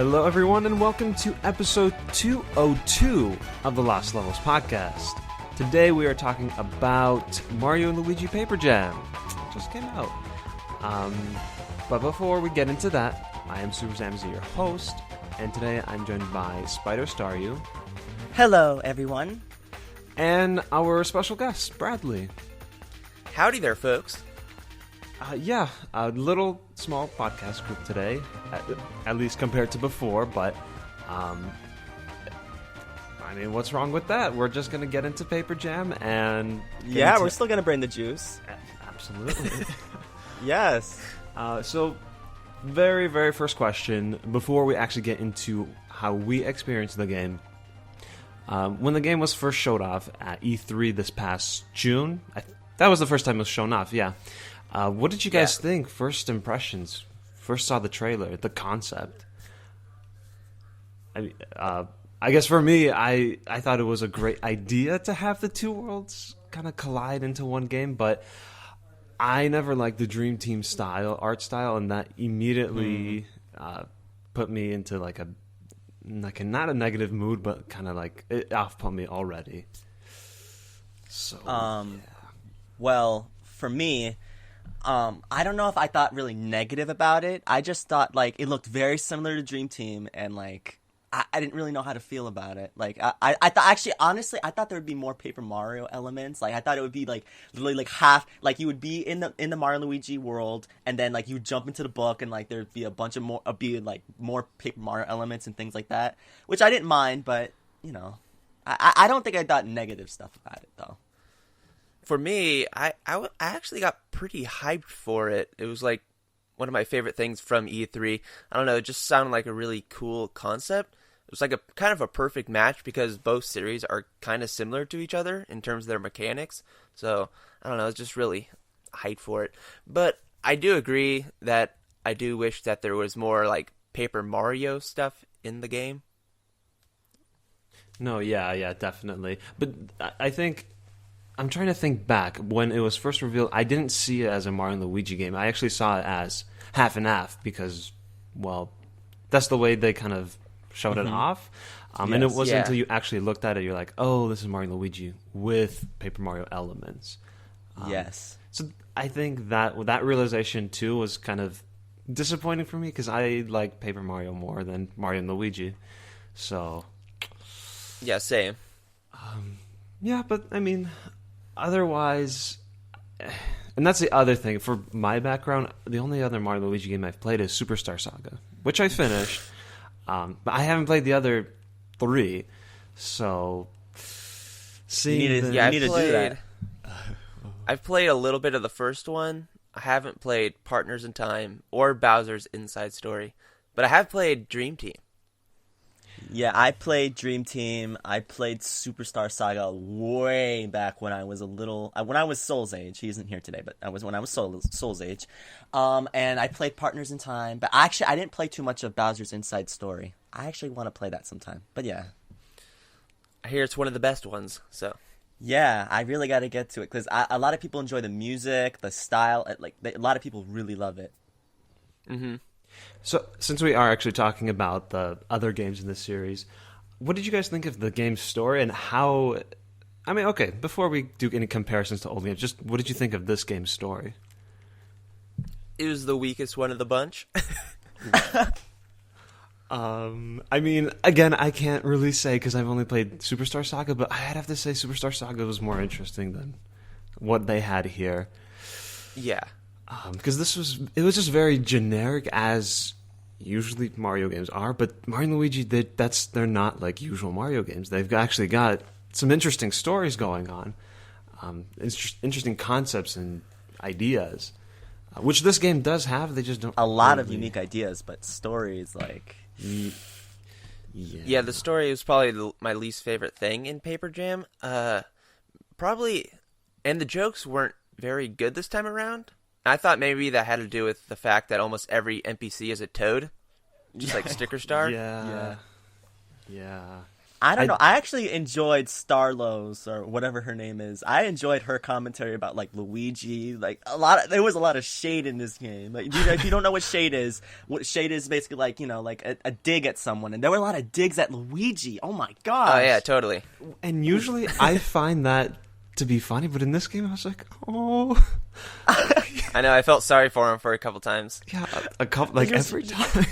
Hello everyone and welcome to episode 202 of the Lost Levels podcast. Today we are talking about Mario and Luigi Paper Jam. It just came out. But before we get into that, I am SuperZambezi, your host, and today I'm joined by SpiderStaryu. Hello everyone. And our special guest, Bradley. Howdy there, folks. A little small podcast group today, at least compared to before, but, I mean, what's wrong with that? We're just going to get into Paper Jam and... Yeah, we're still going to bring the juice. Absolutely. Yes. So, very, very first question, before we actually get into how we experienced the game. When the game was first showed off at E3 this past June, that was the first time it was shown off, yeah. What did you guys think? First impressions. First saw the trailer, the concept. I guess for me, I thought it was a great idea to have the two worlds kind of collide into one game, but I never liked the Dream Team art style, and that immediately put me into like a not a negative mood, but kind of like it off-put me already. So, well, for me. I don't know if I thought really negative about it. I just thought, like, it looked very similar to Dream Team, and, like, I didn't really know how to feel about it. Like, I thought, actually, honestly, I thought there would be more Paper Mario elements. Like, I thought it would be, like, literally, like, half, like, you would be in the Mario Luigi world, and then, like, you would jump into the book, and, like, there'd be a bunch of more, more Paper Mario elements and things like that, which I didn't mind, but, you know, I don't think I thought negative stuff about it, though. For me, I actually got pretty hyped for it. It was like one of my favorite things from E3. I don't know, it just sounded like a really cool concept. It was like a kind of a perfect match because both series are kind of similar to each other in terms of their mechanics. So, I don't know, I was just really hyped for it. But I do agree that I do wish that there was more like Paper Mario stuff in the game. No, yeah, definitely. But I think... I'm trying to think back. When it was first revealed, I didn't see it as a Mario and Luigi game. I actually saw it as half and half because, well, that's the way they kind of showed it off. And it wasn't until you actually looked at it, you're like, oh, this is Mario and Luigi with Paper Mario elements. Yes. So I think that realization, too, was kind of disappointing for me because I like Paper Mario more than Mario and Luigi. So... Yeah, same. Yeah, but, I mean... Otherwise, and that's the other thing, for my background, the only other Mario Luigi game I've played is Superstar Saga, which I finished, but I haven't played the other three, so you need to do that. I've played a little bit of the first one. I haven't played Partners in Time or Bowser's Inside Story, but I have played Dream Team. Yeah, I played Dream Team. I played Superstar Saga way back when I was when I was Soul's age. He isn't here today, but when I was Soul's age. And I played Partners in Time, but actually I didn't play too much of Bowser's Inside Story. I actually want to play that sometime, but yeah. I hear it's one of the best ones, so. Yeah, I really got to get to it because a lot of people enjoy the music, the style. A lot of people really love it. Mm-hmm. So, since we are actually talking about the other games in this series, what did you guys think of the game's story and how... I mean, okay, before we do any comparisons to old games, just what did you think of this game's story? It was the weakest one of the bunch. I mean, again, I can't really say because I've only played Superstar Saga, but I'd have to say Superstar Saga was more interesting than what they had here. Yeah. Because it was just very generic as usually Mario games are, but Mario and Luigi, they're not like usual Mario games. They've actually got some interesting stories going on, interesting concepts and ideas, which this game does have. They just don't. A lot of unique ideas, but stories like. Yeah, the story was probably my least favorite thing in Paper Jam. Probably, and the jokes weren't very good this time around. I thought maybe that had to do with the fact that almost every NPC is a toad, just like Sticker Star. Yeah. I don't know. I actually enjoyed Starlow's or whatever her name is. I enjoyed her commentary about like Luigi. Like there was a lot of shade in this game. Like if you don't know what shade is basically like like a dig at someone, and there were a lot of digs at Luigi. Oh my gosh. Oh yeah, totally. And usually I find that to be funny, but in this game I was like, oh. I know. I felt sorry for him for a couple times. Yeah, a couple like every time.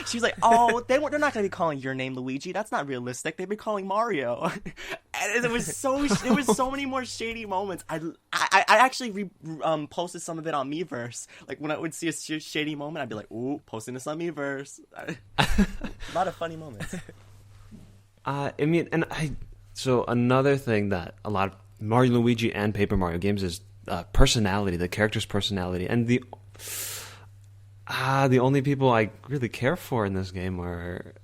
She was like, "Oh, they're not going to be calling your name Luigi. That's not realistic. They'd be calling Mario." And it was so many more shady moments. I actually posted some of it on Miiverse. Like when I would see a shady moment, I'd be like, "Ooh, posting this on Miiverse." A lot of funny moments. So another thing that a lot of Mario, Luigi, and Paper Mario games is personality, the character's personality, and the only people I really care for in this game are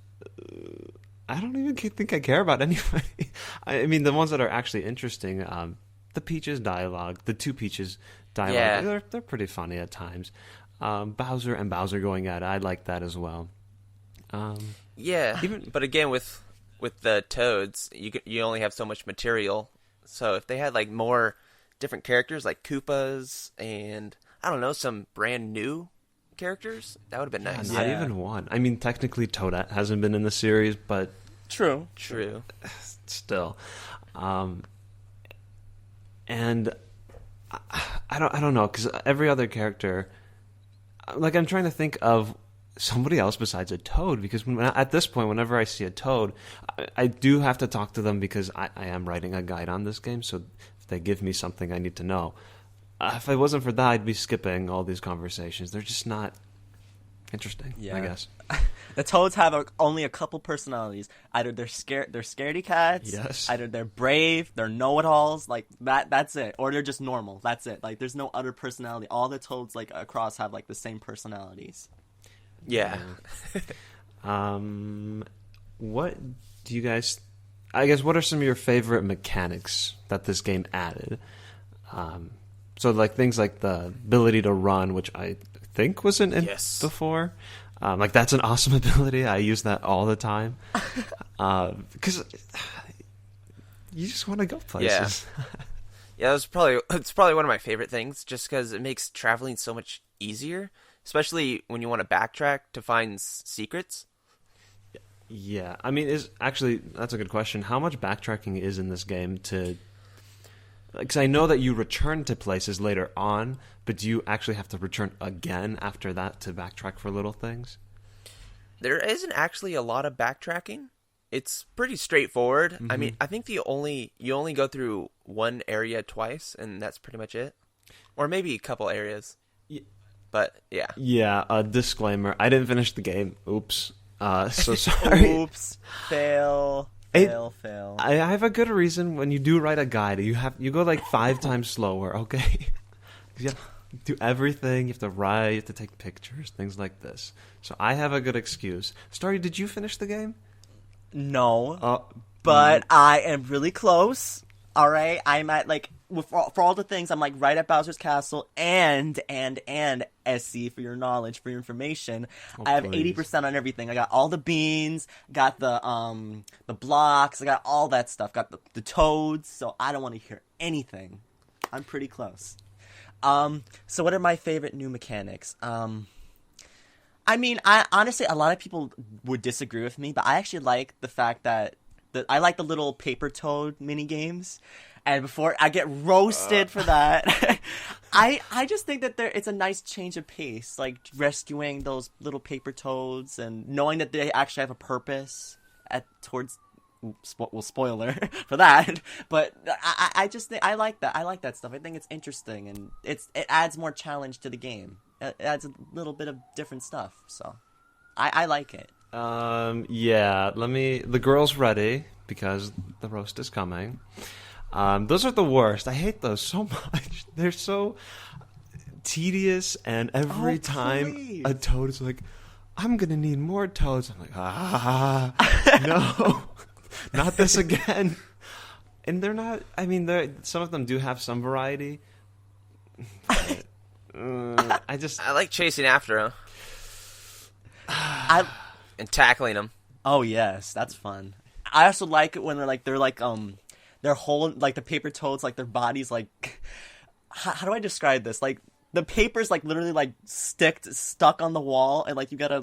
I don't even think I care about anybody. I mean, the ones that are actually interesting, the Peaches dialogue, the two Peaches dialogue, they're pretty funny at times. Bowser and Bowser going at it, I like that as well. But again, with the Toads, you only have so much material. So if they had like more different characters, like Koopas and I don't know, some brand new characters, that would have been nice. Not even one. I mean, technically Toadette hasn't been in the series, but True. Still, and I don't know, because every other character, like I'm trying to think of somebody else besides a Toad, because at this point, whenever I see a Toad, I do have to talk to them because I am writing a guide on this game, so if they give me something I need to know. If it wasn't for that, I'd be skipping all these conversations. They're just not interesting, I guess. The Toads have only a couple personalities. Either they're scaredy cats. Yes. Either they're brave, they're know-it-alls. Like that's it. Or they're just normal. That's it. Like there's no other personality. All the Toads like across have like the same personalities. Yeah. What do you guys? I guess what are some of your favorite mechanics that this game added? So like things like the ability to run, which I think wasn't in before. Like that's an awesome ability. I use that all the time because you just want to go places. Yeah, it's probably one of my favorite things, just because it makes traveling so much easier, especially when you want to backtrack to find secrets. Yeah, I mean, that's a good question. How much backtracking is in this game to? Because I know that you return to places later on, but do you actually have to return again after that to backtrack for little things? There isn't actually a lot of backtracking. It's pretty straightforward. Mm-hmm. I mean, I think you only go through one area twice, and that's pretty much it. Or maybe a couple areas. Yeah. But, yeah. Yeah, disclaimer. I didn't finish the game. Oops. So sorry. Oops. Fail. I have a good reason. When you do write a guide, you go like 5 times slower, okay? You have to do everything. You have to write. You have to take pictures, things like this. So I have a good excuse. Starry, did you finish the game? No, but I am really close. All right, I'm at like for all the things. I'm like right at Bowser's Castle and SC for your knowledge, for your information. I have 80% on everything. I got all the beans, got the blocks, I got all that stuff. Got the toads. So I don't want to hear anything. I'm pretty close. So what are my favorite new mechanics? I mean, I honestly, a lot of people would disagree with me, but I actually like the fact that I like the little paper toad mini games, and before I get roasted for that, I just think that it's a nice change of pace, like rescuing those little paper toads and knowing that they actually have a purpose towards. Well, spoiler for that, but I just think I like that. I like that stuff. I think it's interesting, and it adds more challenge to the game. It adds a little bit of different stuff, so I like it. Yeah. The girl's ready because the roast is coming. Those are the worst. I hate those so much. They're so tedious, and every time a toad is like, "I'm gonna need more toads," I'm like, no. Not this again. And they're not. I mean, some of them do have some variety. But, I like chasing after them. And tackling them. Oh yes, that's fun. I also like it when they're like their whole like the paper toads like their bodies like how do I describe this? Like the paper's like literally like stuck on the wall, and like you gotta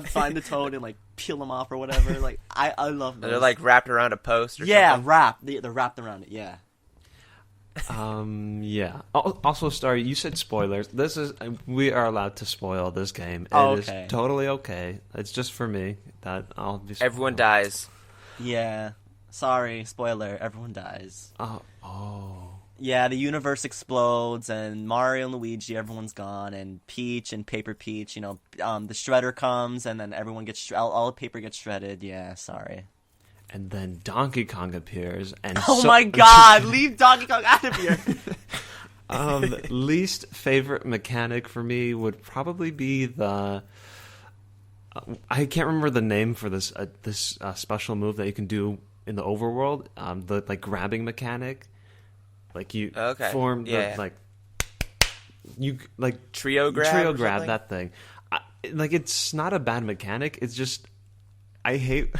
find the toad and like peel them off or whatever. Like I love those. They're like wrapped around a post or yeah, something. they're wrapped around it. Yeah. Yeah. Also, Starry, you said spoilers. We are allowed to spoil this game. It is totally okay. It's just for me that I'll be spoiled. Everyone dies. Yeah. Sorry, spoiler. Everyone dies. Oh. Yeah, the universe explodes, and Mario and Luigi, everyone's gone, and Peach and Paper Peach, the shredder comes, and then everyone gets all the paper gets shredded. Yeah, sorry. And then Donkey Kong appears, and my God, leave Donkey Kong out of here. Least favorite mechanic for me would probably be the. I can't remember the name for this special move that you can do in the overworld. The like grabbing mechanic. Like you form you like trio grab that thing. It's not a bad mechanic. It's just I hate.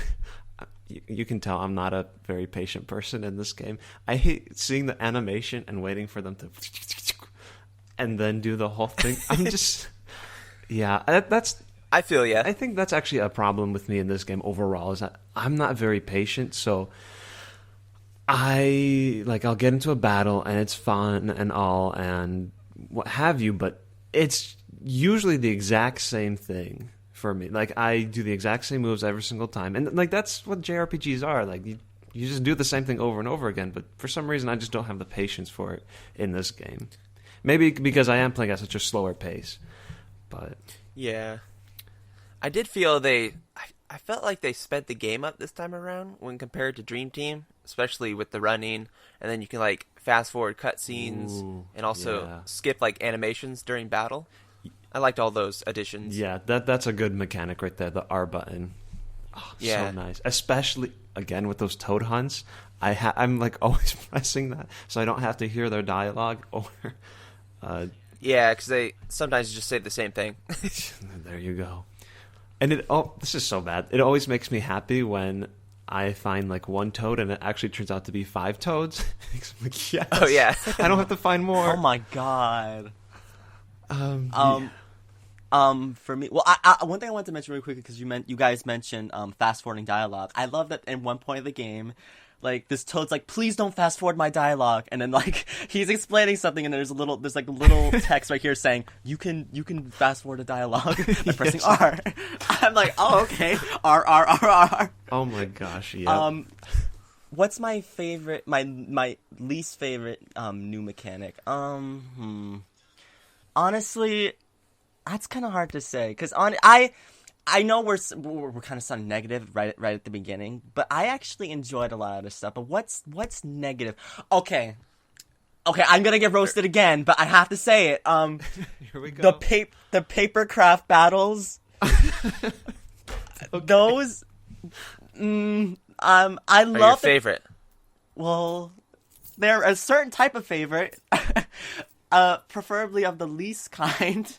You can tell I'm not a very patient person in this game. I hate seeing the animation and waiting for them to and then do the whole thing. I'm just that's. I feel ya. I think that's actually a problem with me in this game overall. Is that I'm not very patient, so. I'll get into a battle and it's fun and all and what have you, but it's usually the exact same thing for me. Like I do the exact same moves every single time, and like that's what JRPGs are. Like you just do the same thing over and over again. But for some reason, I just don't have the patience for it in this game. Maybe because I am playing at such a slower pace. But yeah, I did feel I felt like they sped the game up this time around when compared to Dream Team, especially with the running, and then you can like fast forward cutscenes and also skip like animations during battle. I liked all those additions. Yeah, that's a good mechanic right there, the R button. Oh, so nice. Especially again with those toad hunts. I'm like always pressing that so I don't have to hear their dialogue or yeah, because they sometimes just say the same thing. There you go. And this is so bad. It always makes me happy when I find like one toad and it actually turns out to be 5 toads. I'm like, yes. Oh yeah. I don't have to find more. Oh my God. Yeah. For me, well, I one thing I wanted to mention really quickly because you guys mentioned fast forwarding dialogue. I love that in one point of the game, like this toad's like, please don't fast forward my dialogue, and then like he's explaining something, and there's a little text right here saying you can fast forward a dialogue by pressing R. I'm like, oh okay, R. Oh my gosh, yeah. What's my favorite? My least favorite new mechanic? Honestly, that's kind of hard to say because I know we're kind of sounding negative right at the beginning, but I actually enjoyed a lot of this stuff. But what's negative? Okay, I'm gonna get roasted again, but I have to say it. Here we go. The paper craft battles. Okay. Those. I love your favorite. Well, they're a certain type of favorite. Preferably of the least kind.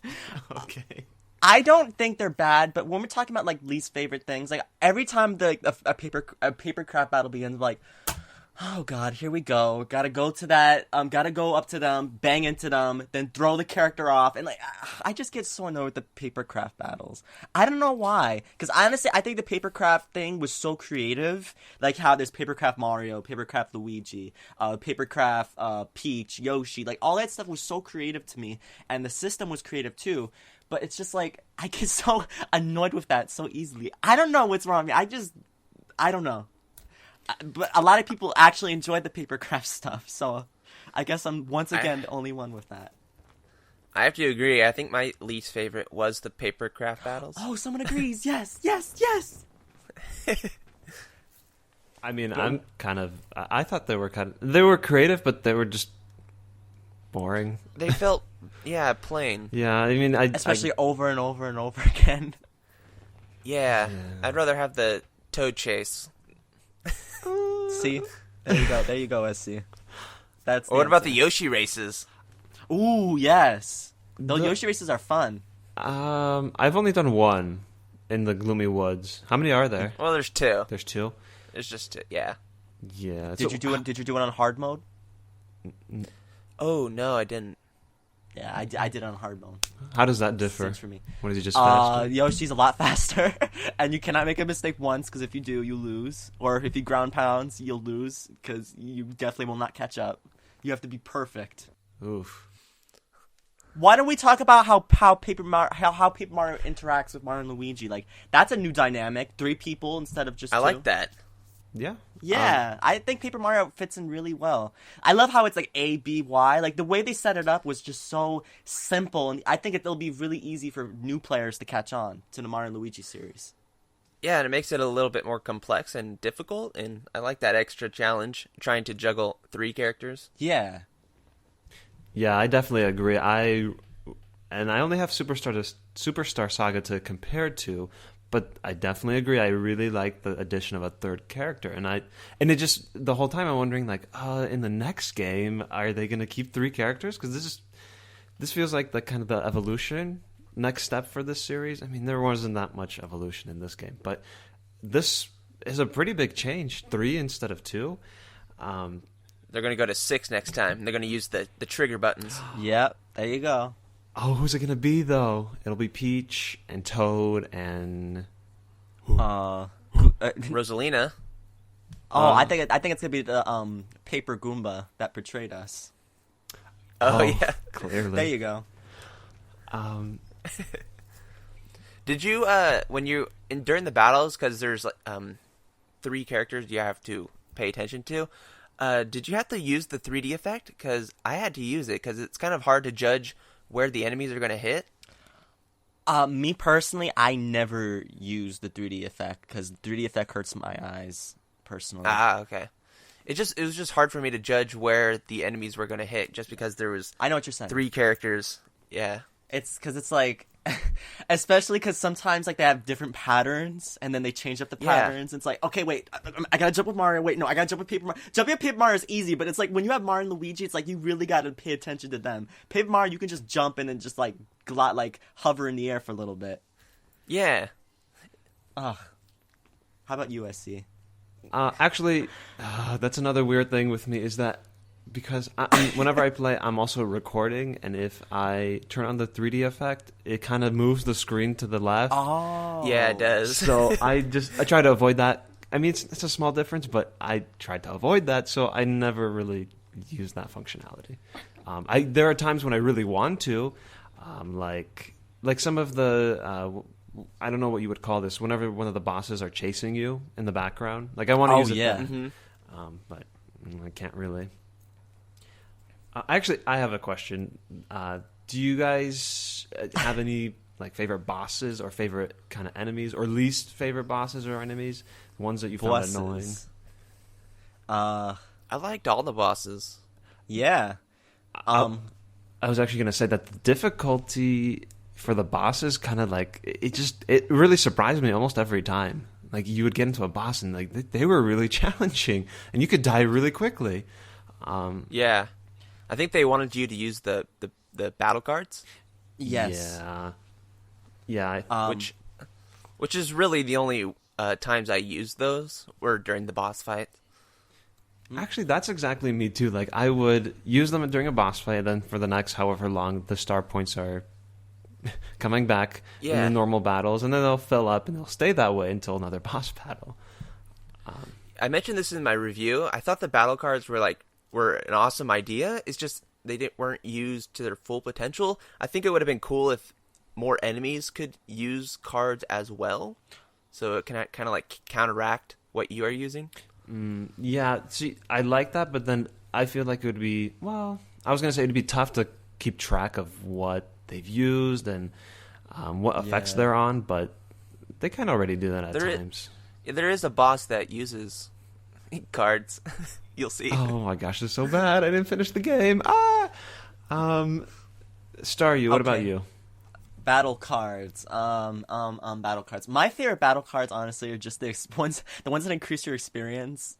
Okay. I don't think they're bad, but when we're talking about like least favorite things, like every time a paper craft battle begins, I'm like, oh God, here we go. Gotta go to that. Gotta go up to them, bang into them, then throw the character off, and like I just get so annoyed with the paper craft battles. I don't know why, because honestly, I think the paper craft thing was so creative. Like how there's paper craft Mario, paper craft Luigi, paper craft Peach, Yoshi, like all that stuff was so creative to me, and the system was creative too. But it's just like, I get so annoyed with that so easily. I don't know what's wrong with me. I don't know. But a lot of people actually enjoyed the papercraft stuff, so I guess I'm once again the only one with that. I have to agree. I think my least favorite was the papercraft battles. Oh, someone agrees. Yes. I mean, I thought they were creative, but they were just boring. They felt, plain. Yeah, I mean, especially over and over and over again. Yeah, I'd rather have the toad chase. See, there you go, SC. That's. Or what about the Yoshi races? Ooh, yes. Those Yoshi races are fun. I've only done one. in the gloomy woods. How many are there? Well, there's two. There's two. There's just two. Yeah. Yeah. Did you do it? Did you do it on hard mode? Oh no, I didn't. Yeah, I did it on hard mode. How does that differ? Same for me. What is he just faster? Yoshi's a lot faster, and you cannot make a mistake once because if you do, you lose. Or if you ground pounds, you'll lose because you definitely will not catch up. You have to be perfect. Oof. Why don't we talk about how Paper Mario interacts with Mario and Luigi? Like that's a new dynamic. 3 people instead of just 2. I like that. Yeah. Yeah, I think Paper Mario fits in really well. I love how it's like A, B, Y. Like the way they set it up was just so simple, and I think it'll be really easy for new players to catch on to the Mario and Luigi series. Yeah, and it makes it a little bit more complex and difficult, and I like that extra challenge, trying to juggle 3 characters. Yeah. Yeah, I definitely agree. I only have Superstar Saga to compare to, but I definitely agree. I really like the addition of a 3rd character, and it just the whole time I'm wondering like, in the next game, are they going to keep 3 characters? Because this feels like the kind of the evolution next step for this series. I mean, there wasn't that much evolution in this game, but this is a pretty big change. 3 instead of 2. They're going to go to 6 next time. They're going to use the trigger buttons. Yep. There you go. Oh, who's it going to be though? It'll be Peach and Toad and Rosalina. I think it's gonna be the Paper Goomba that betrayed us. Oh yeah, clearly. There you go. Did you when you during the battles, because there's 3 characters you have to pay attention to? Did you have to use the 3D effect? Because I had to use it because it's kind of hard to judge where the enemies are going to hit. Me personally, I never use the 3D effect because 3D effect hurts my eyes personally. Ah, okay. It was just hard for me to judge where the enemies were going to hit just because there was I know what you're saying. 3 characters. Yeah. It's because it's like, especially because sometimes like they have different patterns and then they change up the patterns. It's like, okay, wait, I gotta jump with Mario. Wait, no, I gotta jump with Paper Mario. Jumping with Paper Mario is easy, but it's like when you have Mario and Luigi, it's like you really gotta pay attention to them. Paper Mario, you can just jump in and just like hover in the air for a little bit. Yeah. Ugh. How about USC? Actually, that's another weird thing with me is that because whenever I play, I'm also recording, and if I turn on the 3D effect, it kind of moves the screen to the left. Oh. Yeah, it does. So I try to avoid that. I mean, it's a small difference, but I tried to avoid that, so I never really use that functionality. There are times when I really want to, like some of the I don't know what you would call this. Whenever one of the bosses are chasing you in the background, like I want to use it then, but I can't really. Actually, I have a question. Do you guys have any like favorite bosses or favorite kind of enemies, or least favorite bosses or enemies? Ones that you found annoying? I liked all the bosses. Yeah. I was actually going to say that the difficulty for the bosses kind of like it really surprised me almost every time. Like you would get into a boss and like they were really challenging, and you could die really quickly. Yeah. I think they wanted you to use the battle cards. Yes. Yeah. Which is really the only times I used those were during the boss fight. Actually, that's exactly me too. Like I would use them during a boss fight, and then for the next however long the star points are coming back in the normal battles, and then they'll fill up and they'll stay that way until another boss battle. I mentioned this in my review. I thought the battle cards were an awesome idea. It's just they weren't used to their full potential. I think it would have been cool if more enemies could use cards as well, so it can kind of like counteract what you are using. Yeah, see, I like that, but then I feel like it would be, well, I was going to say it would be tough to keep track of what they've used and what effects they're on, but they kind of already do that at times. There is a boss that uses cards. You'll see. Oh my gosh, it's so bad. I didn't finish the game. Staryu, what about you? Battle cards. Battle cards. My favorite battle cards, honestly, are just the ones that increase your experience.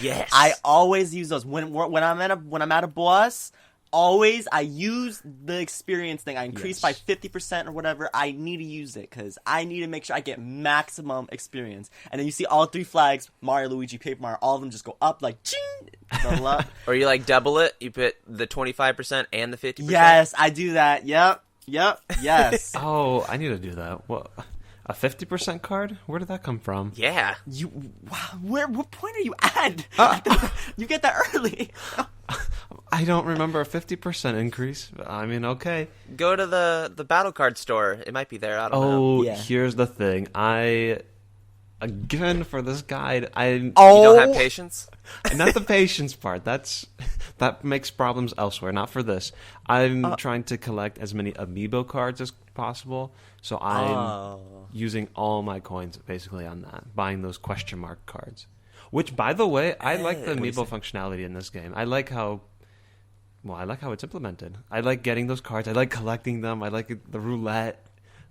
Yes. I always use those when I'm at a boss. always I use the experience thing. I increase Yes. by 50% or whatever. I need to use it because I need to make sure I get maximum experience. And then you see all 3 flags, Mario, Luigi, Paper Mario, all of them just go up like ching. Level up. Or you like double it. You put the 25% and the 50%. Yes, I do that. Yep. Yes. Oh, I need to do that. What? A 50% card? Where did that come from? Yeah. What point are you at? You get that early. I don't remember a 50% increase. I mean, okay. Go to the battle card store. It might be there. I don't know. Oh, Yeah. here's the thing. Again, for this guide, You don't have patience? not the patience part. That makes problems elsewhere, not for this. I'm trying to collect as many amiibo cards as possible, so I'm using all my coins basically on that, buying those question mark cards. Which, by the way, I like the amiibo functionality in this game. I like how it's implemented. I like getting those cards. I like collecting them. I like the roulette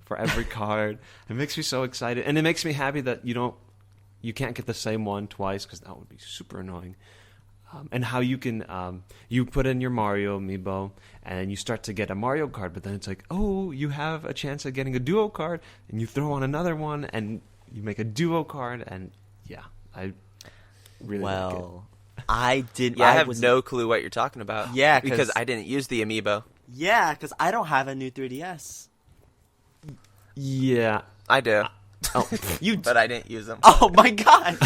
for every card. It makes me so excited, and it makes me happy that you can't get the same one twice because that would be super annoying. And how you can you put in your Mario amiibo and you start to get a Mario card, but then it's like, oh, you have a chance of getting a duo card, and you throw on another one and you make a duo card, and yeah, I really like it. I did. Yeah, I have no clue what you're talking about. Yeah, because I didn't use the amiibo. Yeah, because I don't have a new 3DS. Yeah. I do. Oh, But I didn't use them. Oh my god.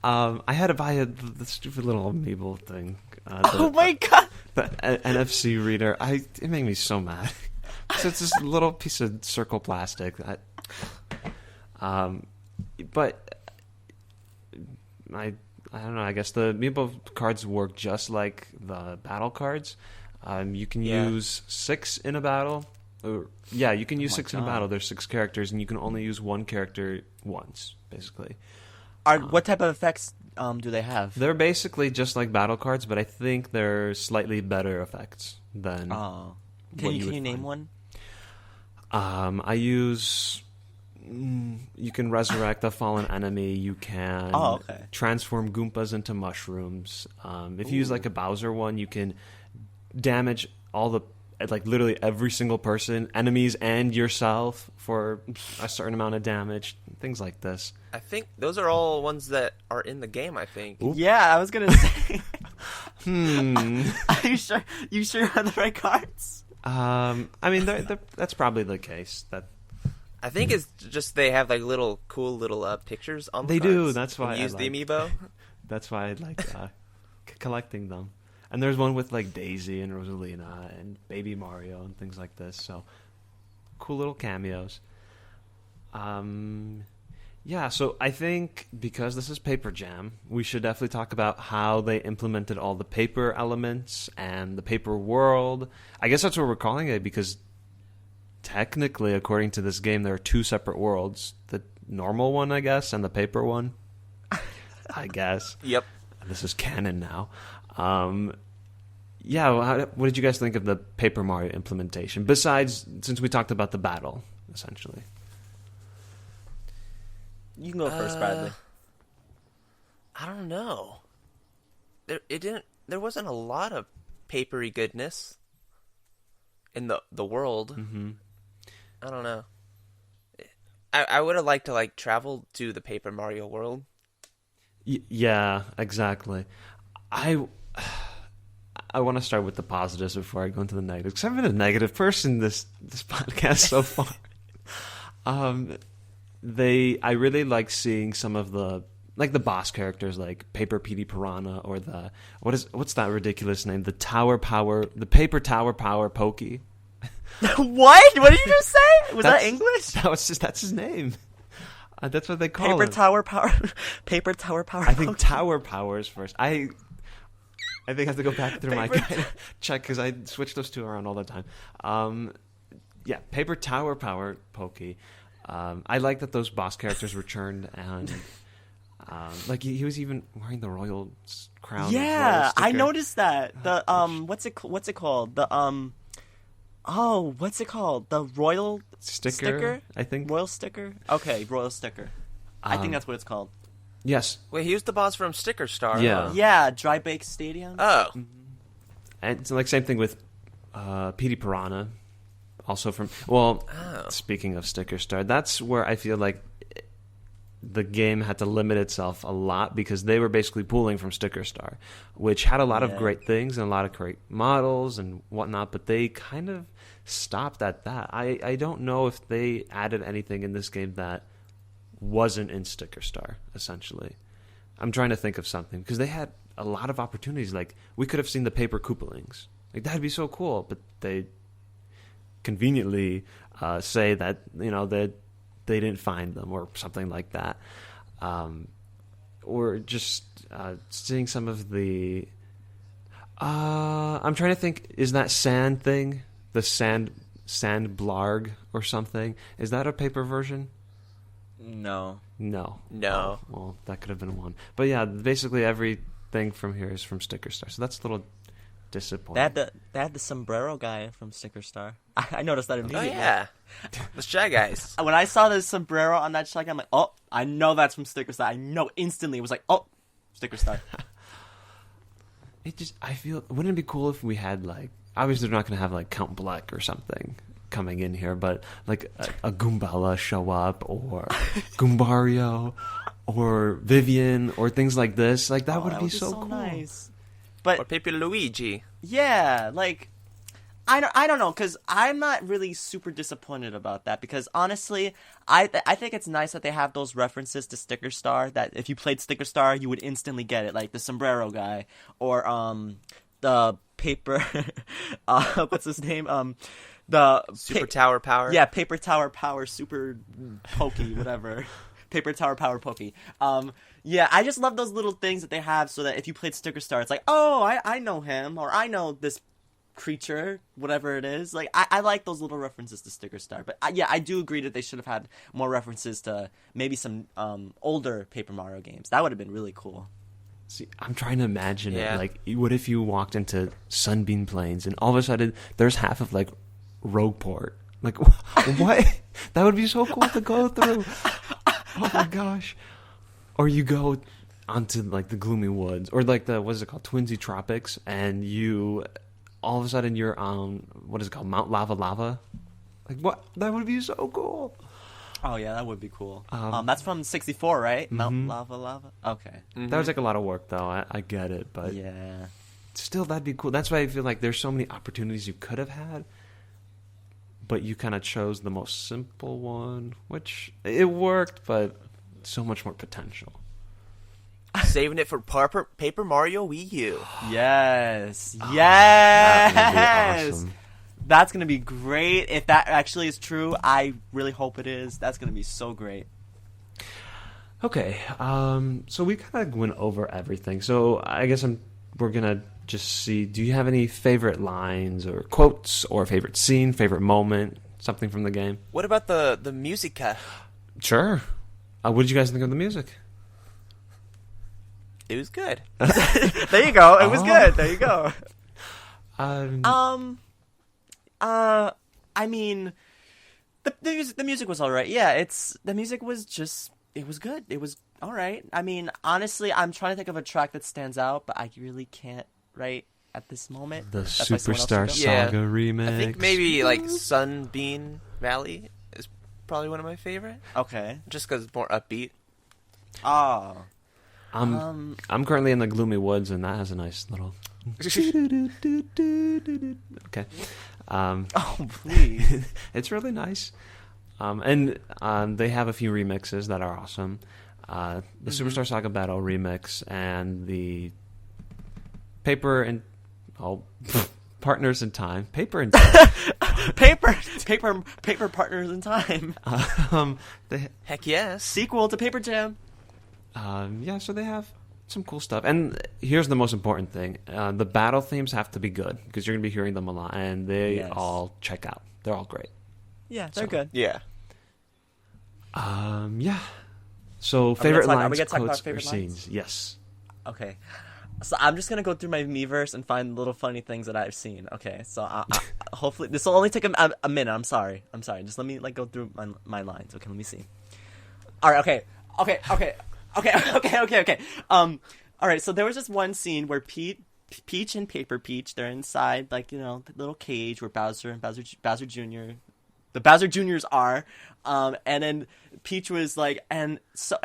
I had to buy the stupid little amiibo thing. Oh my god. The NFC reader. It made me so mad. So it's this little piece of circle plastic. But I don't know. I guess the amiibo cards work just like the battle cards. You can use 6 in a battle. You can use 6 in a battle. There's 6 characters, and you can only use one character once, basically. What type of effects do they have? They're basically just like battle cards, but I think they're slightly better effects than. Can you name one? I use. You can resurrect a fallen enemy. You can transform Goombas into mushrooms. If you use like a Bowser one, you can damage literally every single person, enemies and yourself for a certain amount of damage. Things like this. I think those are all ones that are in the game, I think. Oop. Yeah, I was gonna say. Are you sure? You sure are the right cards? I mean, that's probably the case. I think it's just they have like cool little pictures on the They cards. do. That's why I use the amiibo. That's why I like collecting them. And there's one with like Daisy and Rosalina and Baby Mario and things like this. So cool little cameos. Yeah, so I think because this is Paper Jam, we should definitely talk about how they implemented all the paper elements and the paper world. I guess that's what we're calling it because technically, according to this game, there are 2 separate worlds. The normal one, I guess, and the paper one. I guess. Yep. This is canon now. Yeah, what did you guys think of the Paper Mario implementation? Besides, since we talked about the battle, essentially. You can go first, Bradley. I don't know. There wasn't a lot of papery goodness in the world. Mm-hmm. I don't know. I would have liked to like travel to the Paper Mario world. Yeah, exactly. I want to start with the positives before I go into the negatives, because I've been a negative person this podcast so far. I really like seeing some of the boss characters, like Paper Petey Piranha, or what's that ridiculous name? The Paper Tower Power Pokey. What? What did you just say? Was that English? That's his name. That's what they call Paper him. Tower Power. Paper Tower Power. I think Tower Power is first. I think I have to go back through my guide check because I switch those 2 around all the time. Yeah, Paper Tower Power Pokey. I like that those boss characters returned, and like he was even wearing the royal crown. Yeah, I noticed that. The what's it called? The what's it called? The royal sticker? I think royal sticker. Okay, royal sticker. I think that's what it's called. Yes. Wait, he was the boss from Sticker Star. Yeah. Yeah, Dry Bake Stadium. Oh. And it's like same thing with Petey Piranha, also from speaking of Sticker Star, that's where I feel like the game had to limit itself a lot because they were basically pulling from Sticker Star, which had a lot of great things and a lot of great models and whatnot, but they kind of stopped at that. I don't know if they added anything in this game that wasn't in Sticker Star, essentially. I'm trying to think of something because they had a lot of opportunities. Like, we could have seen the paper Koopalings. Like, that'd be so cool, but they conveniently say that, that they didn't find them or something like that. Or just seeing some of the... I'm trying to think, is that sand thing? The sand blarg or something? Is that a paper version? No. No. No. Oh, well, that could have been one. But yeah, basically everything from here is from Sticker Star. So that's a little disappointing. They had the sombrero guy from Sticker Star. I noticed that immediately. Oh, yeah. The Shy Guys. When I saw the sombrero on that Shy Guy, I'm like, oh, I know that's from Sticker Star. I know instantly. It was like, oh, Sticker Star. I feel, wouldn't it be cool if we had, like, obviously they're not going to have, like, Count Bleck or something coming in here, but, like, a Goombella show up, or Goombario, or Vivian, or things like this. Like, that would be so cool. Nice. But, or Paper Luigi. Yeah, like, I don't know, because I'm not really super disappointed about that, because honestly, I think it's nice that they have those references to Sticker Star, that if you played Sticker Star, you would instantly get it, like the sombrero guy, or the paper, what's his name, the... Super Tower Power? Yeah, Paper Tower Power, Super Pokey, whatever. Paper Tower Power Pokey. Yeah, I just love those little things that they have so that if you played Sticker Star, it's like, oh, I know him, or I know this creature, whatever it is. Like, I like those little references to Sticker Star. But yeah, I do agree that they should have had more references to maybe some older Paper Mario games. That would have been really cool. See, I'm trying to imagine it. Like, what if you walked into Sunbeam Plains and all of a sudden there's half of, like, Rogueport? Like, what? That would be so cool to go through. Oh my gosh. Or you go onto, like, the Gloomy Woods, or, like, what is it called, Twinsy Tropics, and you, all of a sudden you're on, what is it called, Mount Lava Lava? Like, what? That would be so cool. Oh yeah, that would be cool. That's from 64, right? Mm-hmm. Mount Lava Lava? Okay. Mm-hmm. That would take a lot of work, though. I get it, but yeah, still, that'd be cool. That's why I feel like there's so many opportunities you could have had, but you kind of chose the most simple one, which it worked, but so much more potential. Saving it for Paper Mario Wii U. Yes. Oh, yes. That would be awesome. That's going to be great. If that actually is true, I really hope it is. That's going to be so great. Okay. So we kind of went over everything. So I guess we're going to just see, do you have any favorite lines or quotes or favorite scene, favorite moment, something from the game? What about the musica? Sure. What did you guys think of the music? It was good. There you go. It was good. There you go. I mean, the music was all right. Yeah, the music was just, it was good. It was all right. I mean, honestly, I'm trying to think of a track that stands out, but I really can't right at this moment. The That's why someone else should Superstar go. Saga remix. I think maybe like Sunbeam Valley is probably one of my favorite. Okay. Just because it's more upbeat. Oh. I'm currently in the Gloomy Woods, and that has a nice little... Okay. Oh, please. It's really nice. And they have a few remixes that are awesome. The Superstar Saga Battle remix and the Paper and... Partners in Time. Paper and Time. paper Partners in Time. Heck yes. Sequel to Paper Jam. Yeah, so they have some cool stuff. And here's the most important thing. The battle themes have to be good, because you're going to be hearing them a lot, and they all check out. They're all great. Yeah, they're good. Yeah. Yeah. So, favorite lines, quotes, or favorite scenes. Yes. Okay. So I'm just going to go through my Miiverse and find little funny things that I've seen. Okay, so hopefully this will only take a minute. I'm sorry. Just let me go through my lines. Okay, let me see. All right, okay. All right, so there was this one scene where Pete Peach and Paper Peach, they're inside, like, you know, the little cage where Bowser and Bowser Jr. The Bowser Juniors are, and then Peach was like, and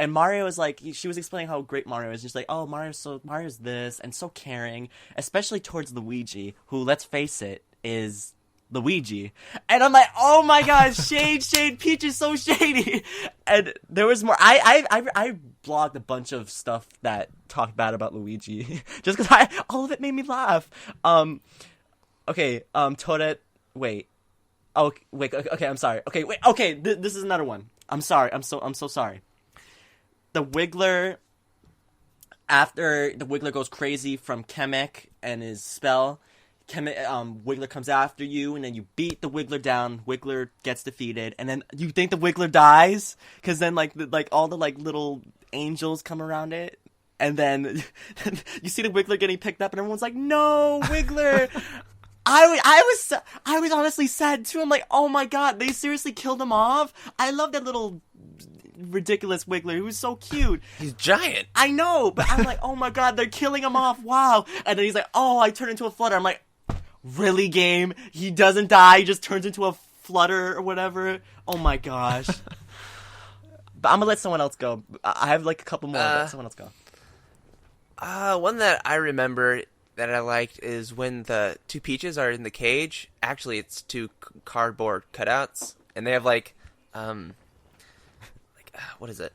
Mario was like, she was explaining how great Mario is. She's like, oh, Mario's this, and so caring, especially towards Luigi, who, let's face it, is Luigi. And I'm like, oh my gosh, shade, Peach is so shady. And there was more. I blogged a bunch of stuff that talked bad about Luigi, just because all of it made me laugh. Toadette, wait. Oh, wait. Okay, I'm sorry. Okay, wait. Okay, this is another one. I'm sorry. I'm so sorry. The Wiggler. After the Wiggler goes crazy from Kamek and his spell, Wiggler comes after you, and then you beat the Wiggler down. Wiggler gets defeated, and then you think the Wiggler dies, because then like all the like little angels come around it, and then you see the Wiggler getting picked up, and everyone's like, "No, Wiggler." I was honestly sad too. I'm like, oh my god, they seriously killed him off? I love that little ridiculous Wiggler. He was so cute. He's giant. I know, but I'm like, oh my god, they're killing him off. Wow. And then he's like, oh, I turned into a flutter. I'm like, really, game? He doesn't die. He just turns into a flutter or whatever. Oh my gosh. But I'm gonna let someone else go. I have like a couple more. Let someone else go. One that I remember that I liked is when the two Peaches are in the cage. Actually, it's two cardboard cutouts, and they have like what is it?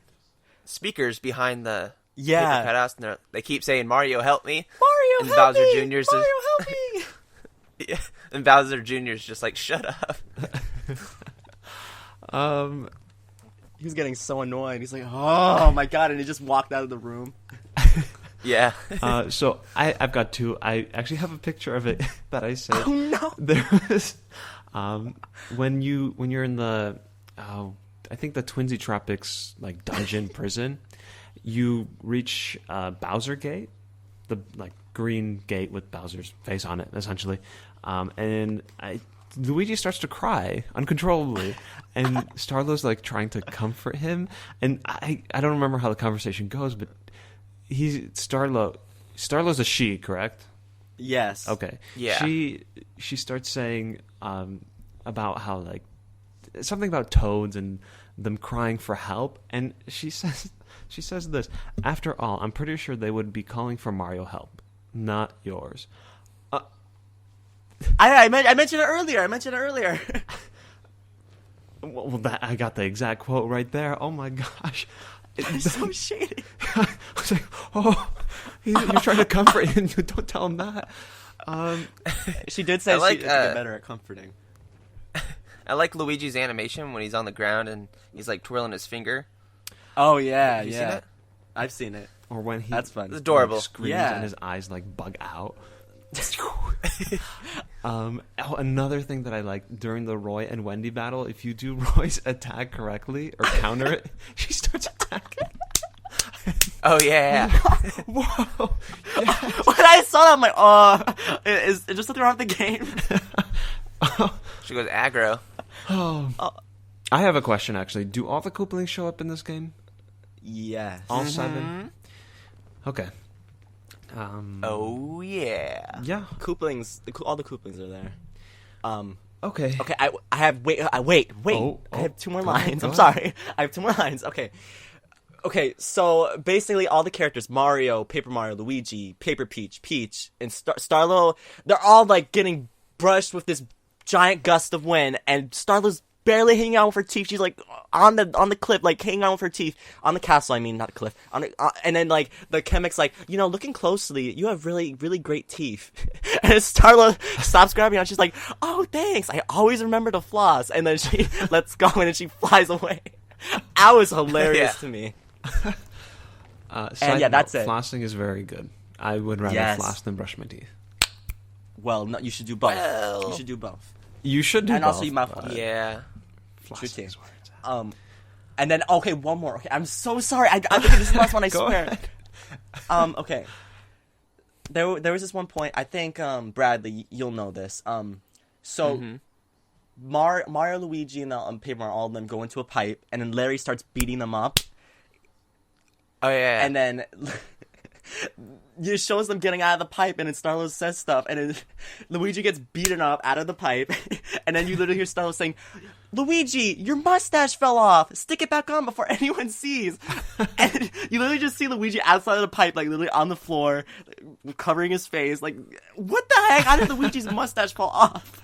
Speakers behind the paper cutouts, and they keep saying, "Mario, help me!" Mario, and help Bowser me! Jr.'s Mario, help me! Yeah, and Bowser Jr.'s just like, "Shut up." He was getting so annoyed. He's like, oh my god, and he just walked out of the room. Yeah. So I've got two. I actually have a picture of it that I saved. Oh no! There was when you're in the I think the Twinsy Tropics like dungeon prison, you reach Bowser Gate, the like green gate with Bowser's face on it, essentially, and Luigi starts to cry uncontrollably, and Starlow's like trying to comfort him, and I don't remember how the conversation goes, but Starlow's a she, correct? Yes. Okay. Yeah. She starts saying about how like something about toads and them crying for help, and she says this. After all, I'm pretty sure they would be calling for Mario help, not yours. I mentioned it earlier. Well, I got the exact quote right there. Oh my gosh. It's so shady. I was like, oh, you're trying to comfort him. Don't tell him that. She did say like, she could get better at comforting. I like Luigi's animation when he's on the ground and he's like twirling his finger. Oh yeah, Have you seen it? I've seen it. Or when he That's fun. It's adorable. Like, screams Yeah. and his eyes like bug out. Another thing that I like during the Roy and Wendy battle, if you do Roy's attack correctly or counter it, she starts attacking. Oh yeah. Whoa! Yeah. When I saw that, I'm like, oh, is there something wrong with the game? She goes aggro. Oh. I have a question actually. Do all the Koopalings show up in this game? Yes. All 7? Okay. Oh yeah. Yeah. Koopalings, all the Koopalings are there. Okay. Okay, I have wait. Oh, I have two more go ahead, lines. go I'm ahead. sorry. I have two more lines. Okay, so basically all the characters, Mario, Paper Mario, Luigi, Paper Peach, and Starlow, they're all like getting brushed with this giant gust of wind, and Starlow's barely hanging out with her teeth. She's like on the cliff, like hanging out with her teeth on the castle. I mean, not the cliff. And then like the chemic's like, looking closely, you have really, really great teeth. And Starlow stops grabbing her, and she's like, oh, thanks. I always remember to floss. And then she lets go, and then she flies away. That was hilarious to me. Side yeah, note, that's it. Flossing is very good. I would rather Yes. floss than brush my teeth. Well, no, you should do both. Well. You should do both. You should do And both. also you mouthwash. Yeah. Flossing True is where it's at. And then one more. Okay, I'm so sorry. I think this is the last one. I Go swear. ahead. Okay. There was this one point. I think Bradley, you'll know this. So Mario, Luigi, and Paper Mario, all of them go into a pipe, and then Larry starts beating them up, Oh yeah. and then it shows them getting out of the pipe, and then Starlo says stuff, and then Luigi gets beaten up out of the pipe, and then you literally hear Starlo saying, "Luigi, your mustache fell off. Stick it back on before anyone sees." And you literally just see Luigi outside of the pipe, like literally on the floor, covering his face. Like, what the heck? How did Luigi's mustache fall off?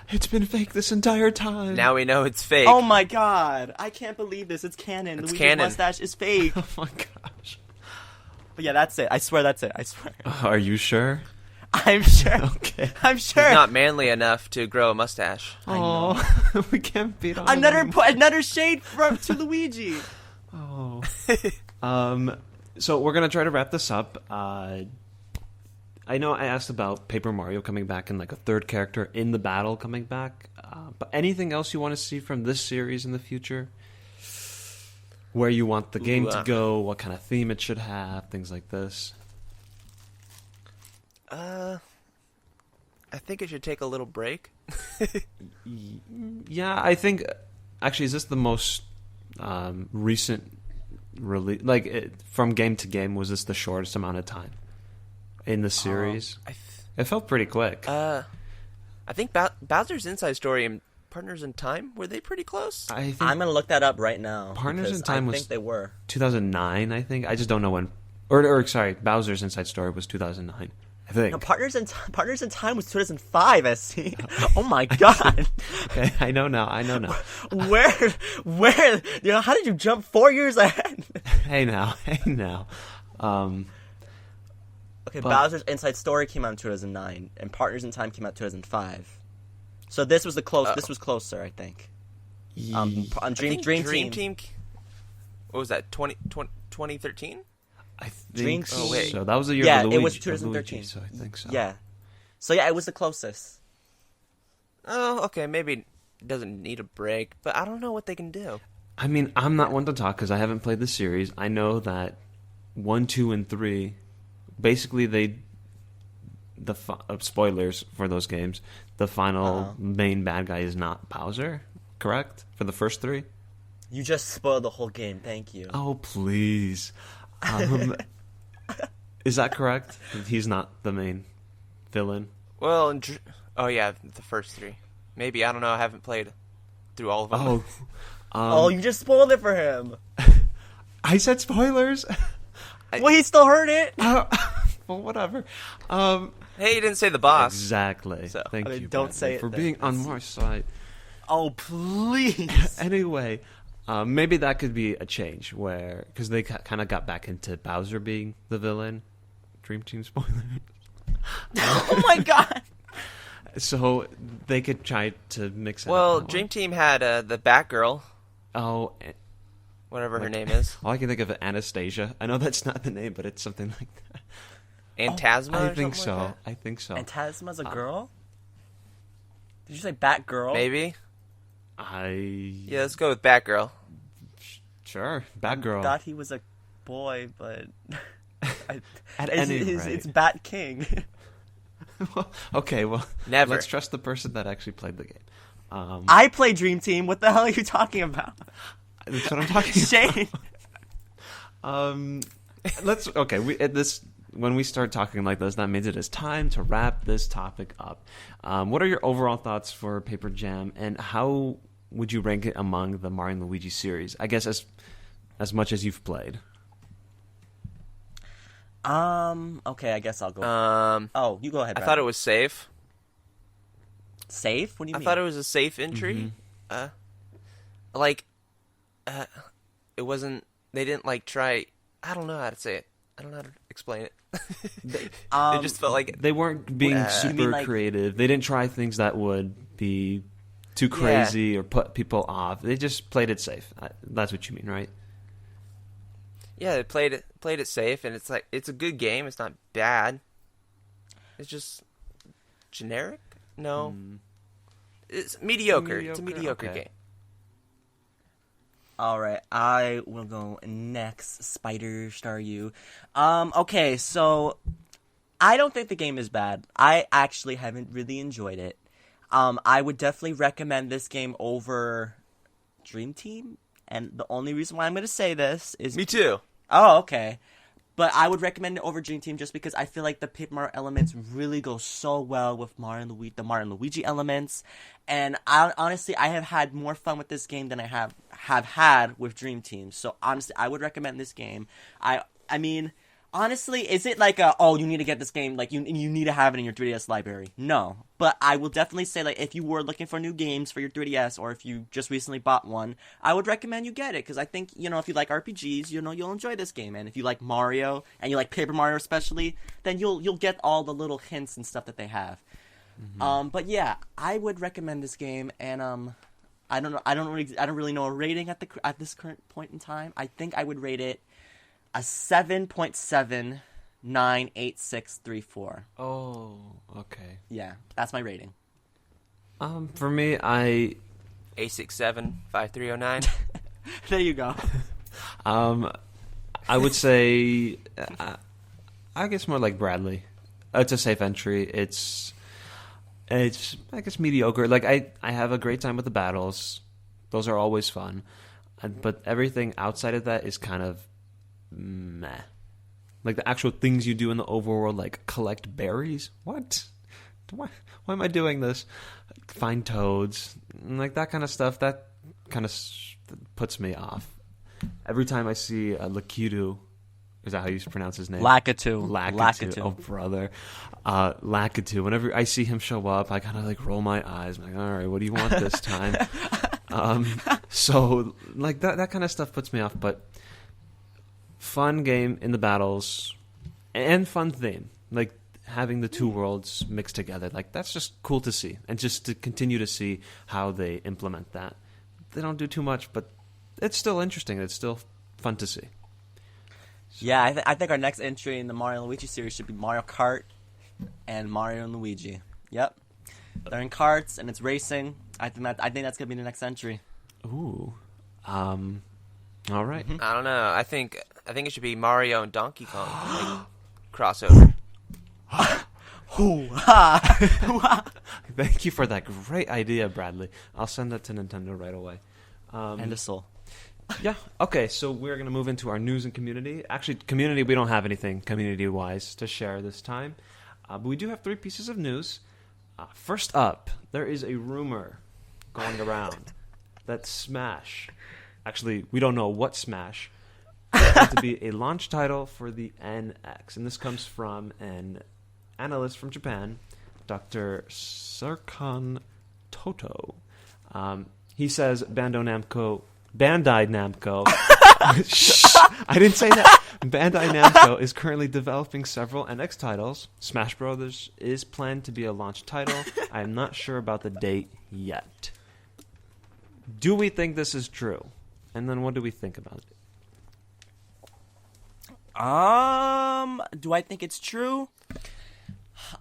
It's been fake this entire time. Now we know it's fake. Oh my god! I can't believe this. It's canon. It's Luigi's canon. mustache is fake. Oh my gosh. But yeah, that's it. I swear that's it. I swear. Are you sure? I'm sure. Okay. I'm sure. He's not manly enough to grow a mustache. Oh, we can't beat on Another shade to Luigi. Oh. So we're gonna try to wrap this up. I know I asked about Paper Mario coming back and like a third character in the battle coming back. But anything else you want to see from this series in the future? Where you want the game to go? What kind of theme it should have? Things like this. I think it should take a little break. Yeah, I think. Actually, is this the most recent release? Like from game to game, was this the shortest amount of time in the series? It felt pretty quick. I think Bowser's Inside Story and Partners in Time, were they pretty close? I'm gonna look that up right now. Partners in Time I was think they were 2009. I think I just don't know when. Or sorry, Bowser's Inside Story was 2009. I think. No, Partners in Time was 2005. SC. Oh my god. Okay, I know now. Where? You know, how did you jump 4 years ahead? Hey now. Okay, Bowser's Inside Story came out in 2009, and Partners in Time came out in 2005. So this was This was closer, I think. On Dream Team. What was that? 2013? I think Dream so. Team. Wait. So that was the year Yeah, of Luigi. it was 2013. So I think so. Yeah. So yeah, it was the closest. Oh, okay. Maybe it doesn't need a break, but I don't know what they can do. I mean, I'm not one to talk because I haven't played the series. I know that 1, 2, and 3, basically spoilers for those games. The final main bad guy is not Bowser, correct? For the first 3. You just spoiled the whole game. Thank you. Oh please. Is that correct? He's not the main villain. Well, the first 3. Maybe, I don't know. I haven't played through all of them. Oh, you just spoiled it for him. I said spoilers. Well, he still heard it. Well, whatever. Hey, you didn't say the boss. Exactly. So, Thank you. Don't Bradley, say it for then. being on my side. Oh, please. Anyway, maybe that could be a change where because they kind of got back into Bowser being the villain. Dream Team spoiler. Oh my god. So they could try to mix it. Well, up Dream Team had the Batgirl, Oh, whatever her name is. all I can think of is Anastasia. I know that's not the name, but it's something like that. Phantasma. I or think something so. like that? I think so. And Tasma's a girl? Did you say Batgirl? Maybe. Yeah, Let's go with Batgirl. Sure, Batgirl. I thought he was a boy, but At any rate. it's Bat King. Okay, well, Never. let's trust the person that actually played the game. I play Dream Team. What the hell are you talking about? That's what I'm talking about. Shane. When we start talking like this, that means it is time to wrap this topic up. What are your overall thoughts for Paper Jam, and how would you rank it among the Mario and Luigi series? I guess as much as you've played. Okay, I guess I'll go. You go ahead, I Brad. thought it was safe. Safe? What do you mean? I thought it was a safe entry. It wasn't. They didn't try. I don't know how to say it. I don't know how to explain it. It just felt like They weren't being super creative. They didn't try things that would be too crazy or put people off. They just played it safe. That's what you mean, right? Yeah, they played it safe, and it's a good game. It's not bad. It's just generic. No, it's mediocre. It's a mediocre game. All right, I will go next. SpiderStaryu. Okay, so I don't think the game is bad. I actually haven't really enjoyed it. I would definitely recommend this game over Dream Team, and the only reason why I'm going to say this is Me too. Oh, okay. But I would recommend it over Dream Team just because I feel like the Paper Mario elements really go so well with Mario and Luigi elements. And honestly, I have had more fun with this game than I have had with Dream Team. So honestly, I would recommend this game. I mean, honestly, is it like you need to get this game, like you need to have it in your 3DS library? No. But I will definitely say, like, if you were looking for new games for your 3DS, or if you just recently bought one, I would recommend you get it, because I think, if you like RPGs, you'll enjoy this game. And if you like Mario, and you like Paper Mario especially, then you'll get all the little hints and stuff that they have. Mm-hmm. But yeah, I would recommend this game, and I don't really know a rating at this current point in time. I think I would rate it a 7.798634. Oh, okay. Yeah, that's my rating. For me, A675309. There you go. I would say, I guess more like Bradley. It's a safe entry. It's I guess mediocre. Like I have a great time with the battles. Those are always fun, but everything outside of that is kind of meh. Like the actual things you do in the overworld, like collect berries. What? Why am I doing this? Find toads, like that kind of stuff. That kind of puts me off. Every time I see a Lakitu, is that how you pronounce his name? Lakitu. Oh, brother. Lakitu. Whenever I see him show up, I kind of like roll my eyes. I'm like, all right, what do you want this time? So like that kind of stuff puts me off. But fun game in the battles and fun theme. Like having the two worlds mixed together. Like that's just cool to see. And just to continue to see how they implement that. They don't do too much, but it's still interesting. It's still fun to see. Yeah, I think our next entry in the Mario and Luigi series should be Mario Kart and Mario and Luigi. Yep, they're in karts and it's racing. I think that's gonna be the next entry. Ooh, all right. I don't know. I think it should be Mario and Donkey Kong like, crossover. Thank you for that great idea, Bradley. I'll send that to Nintendo right away. And a soul. Yeah. Okay, so we're going to move into our news and community. Actually, community, we don't have anything community-wise to share this time. But we do have 3 pieces of news. First up, there is a rumor going around that Smash, actually, we don't know what Smash, is going to be a launch title for the NX. And this comes from an analyst from Japan, Dr. Serkan Toto. He says Bandai Namco. Shh, I didn't say that. Bandai Namco is currently developing several NX titles. Smash Bros. Is planned to be a launch title. I am not sure about the date yet. Do we think this is true? And then what do we think about it? Do I think it's true?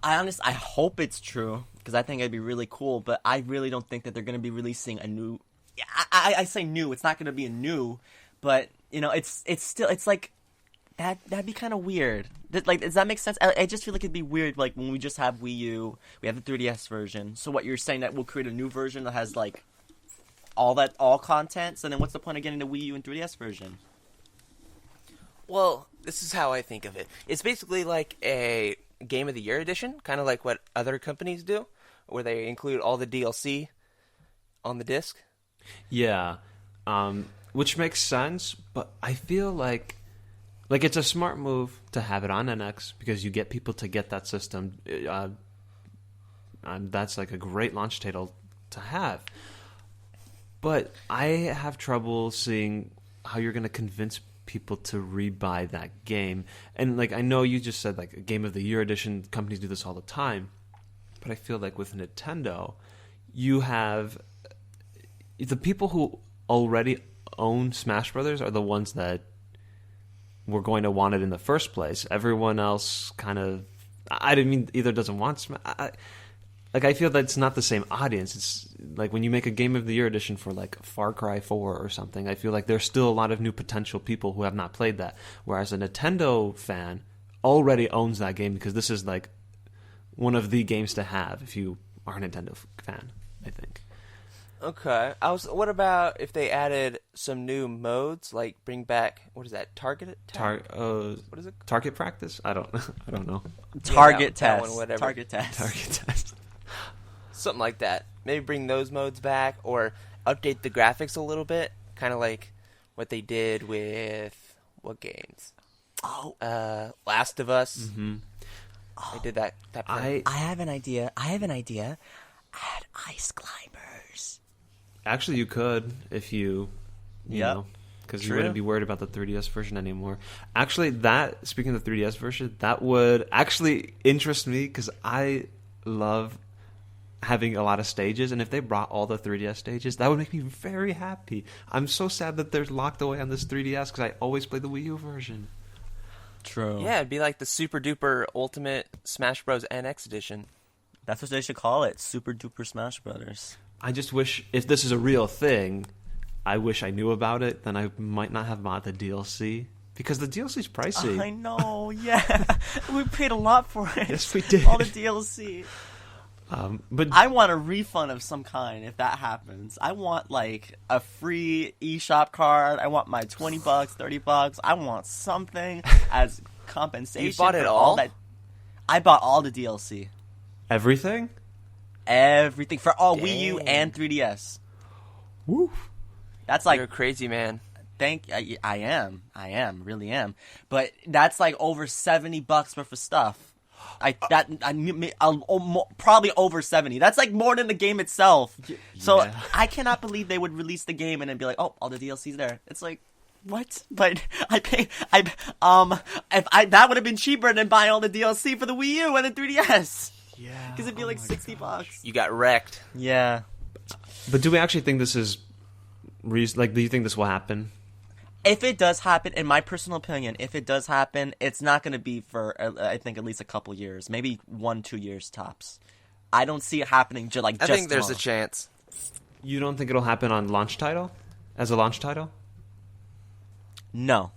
I hope it's true because I think it'd be really cool. But I really don't think that they're going to be releasing a new. I say new. It's not going to be a new, but it's still like that. That'd be kind of weird. Like, does that make sense? I just feel like it'd be weird. Like when we just have Wii U, we have the 3DS version. So what you're saying that we'll create a new version that has like all content. So then what's the point of getting the Wii U and 3DS version? Well, this is how I think of it. It's basically like a Game of the Year edition, kind of like what other companies do, where they include all the DLC on the disc. Yeah, which makes sense, but I feel like it's a smart move to have it on NX because you get people to get that system. That's like a great launch title to have. But I have trouble seeing how you're going to convince people to rebuy that game. And like I know you just said like a Game of the Year edition, companies do this all the time, but I feel like with Nintendo, you have the people who already own Smash Brothers are the ones that were going to want it in the first place. Everyone else kind of, I didn't mean either doesn't want Smash. I feel that it's not the same audience. It's like when you make a Game of the Year edition for like Far Cry 4 or something, I feel like there's still a lot of new potential people who have not played that. Whereas a Nintendo fan already owns that game because this is like one of the games to have if you are a Nintendo fan, I think. Okay. What about if they added some new modes, like bring back, what is that? Target attack? What is it? Target practice? I don't know. Target that test. one, whatever. Target test. Target test. Something like that. Maybe bring those modes back or update the graphics a little bit, kind of like what they did with what games? Oh, Last of Us. Mm-hmm. They did that. I have an idea. Add ice climbers. Actually, you could if you Yep. know, because you True. wouldn't be worried about the 3DS version anymore. Actually, speaking of the 3DS version, that would actually interest me because I love having a lot of stages, and if they brought all the 3DS stages, that would make me very happy. I'm so sad that they're locked away on this 3DS because I always play the Wii U version. True. Yeah, it'd be like the Super Duper Ultimate Smash Bros. NX edition. That's what they should call it. Super Duper Smash Brothers. I just wish, if this is a real thing, I wish I knew about it, then I might not have bought the DLC. Because the DLC's pricey. I know, yeah. We paid a lot for it. Yes, we did. All the DLC. But I want a refund of some kind if that happens. I want, like, a free eShop card. I want my $20, $30. I want something as compensation. You bought it for all? that. I bought all the DLC. everything? Everything. For all Wii U Dang. and 3DS. Woo. That's like... You're a crazy man. I am, really am. But that's like over $70 worth of stuff. Probably over 70. That's like more than the game itself. So Yeah. I cannot believe they would release the game and then be like, oh, all the DLC's there. It's like, what? But that would have been cheaper than buying all the DLC for the Wii U and the 3DS. Yeah. Because it'd be like $60. You got wrecked. Yeah. But do we actually think this is... Like, do you think this will happen? If it does happen, in my personal opinion, if it does happen, it's not going to be for, I think, at least a couple years. Maybe 1-2 years tops. I don't see it happening I just think there's tomorrow. a chance. You don't think it'll happen on launch title? As a launch title? No.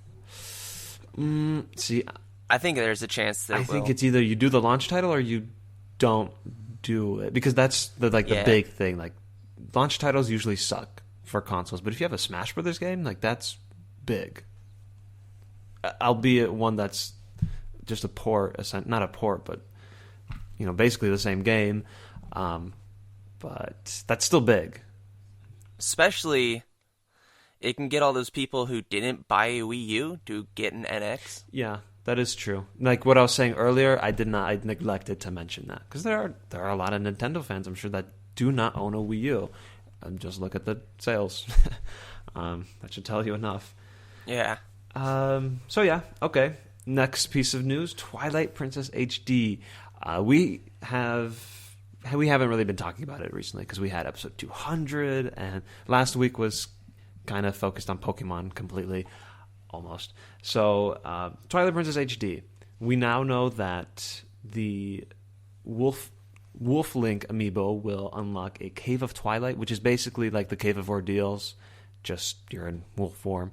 See, I think there's a chance that I it think will. it's either you do the launch title or you don't do it. Because that's the Yeah. big thing. Like, launch titles usually suck for consoles. But if you have a Smash Brothers game, like, that's big. Albeit one that's just a port, not a port, but basically the same game. But that's still big. Especially, it can get all those people who didn't buy a Wii U to get an NX. Yeah, that is true. Like what I was saying earlier, I neglected to mention that because there are a lot of Nintendo fans, I'm sure, that do not own a Wii U. And just look at the sales. That should tell you enough. Yeah. So yeah, okay. Next piece of news: Twilight Princess HD. We haven't really been talking about it recently because we had episode 200, and last week was kind of focused on Pokemon completely, almost. So Twilight Princess HD. We now know that the Wolf Link amiibo will unlock a Cave of Twilight, which is basically like the Cave of Ordeals, just you're in wolf form.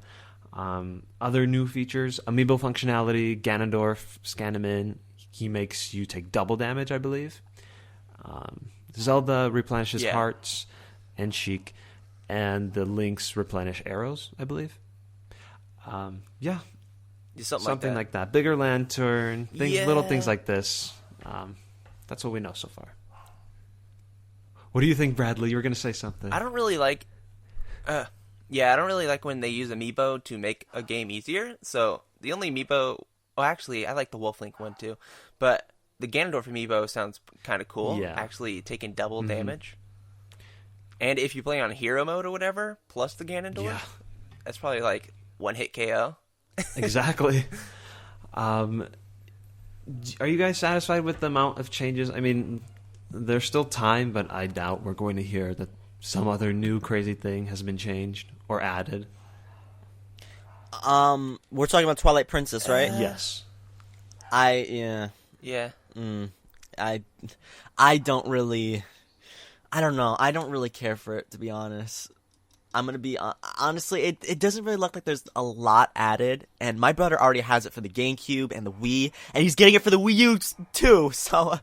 Other new features: amiibo functionality, Ganondorf, scan him in. He makes you take double damage, I believe. Zelda replenishes hearts and Sheik, and the Links replenish arrows, I believe. Yeah. Something like that. Bigger lantern, little things Yeah. like this. That's what we know so far. What do you think, Bradley? You were going to say something. I don't really like... I don't really like when they use amiibo to make a game easier. So the only amiibo... Well, actually, I like the Wolf Link one too. But the Ganondorf amiibo sounds kind of cool. Yeah. Actually taking double damage. And if you play on hero mode or whatever, plus the Ganondorf, Yeah. that's probably like one-hit KO. Exactly. Are you guys satisfied with the amount of changes? I mean, there's still time, but I doubt we're going to hear that some other new crazy thing has been changed or added. We're talking about Twilight Princess, right? Yes. Yeah. I don't really... I don't know. I don't really care for it, to be honest. I'm going to be... honestly, it doesn't really look like there's a lot added. And my brother already has it for the GameCube and the Wii. And he's getting it for the Wii U, too. So,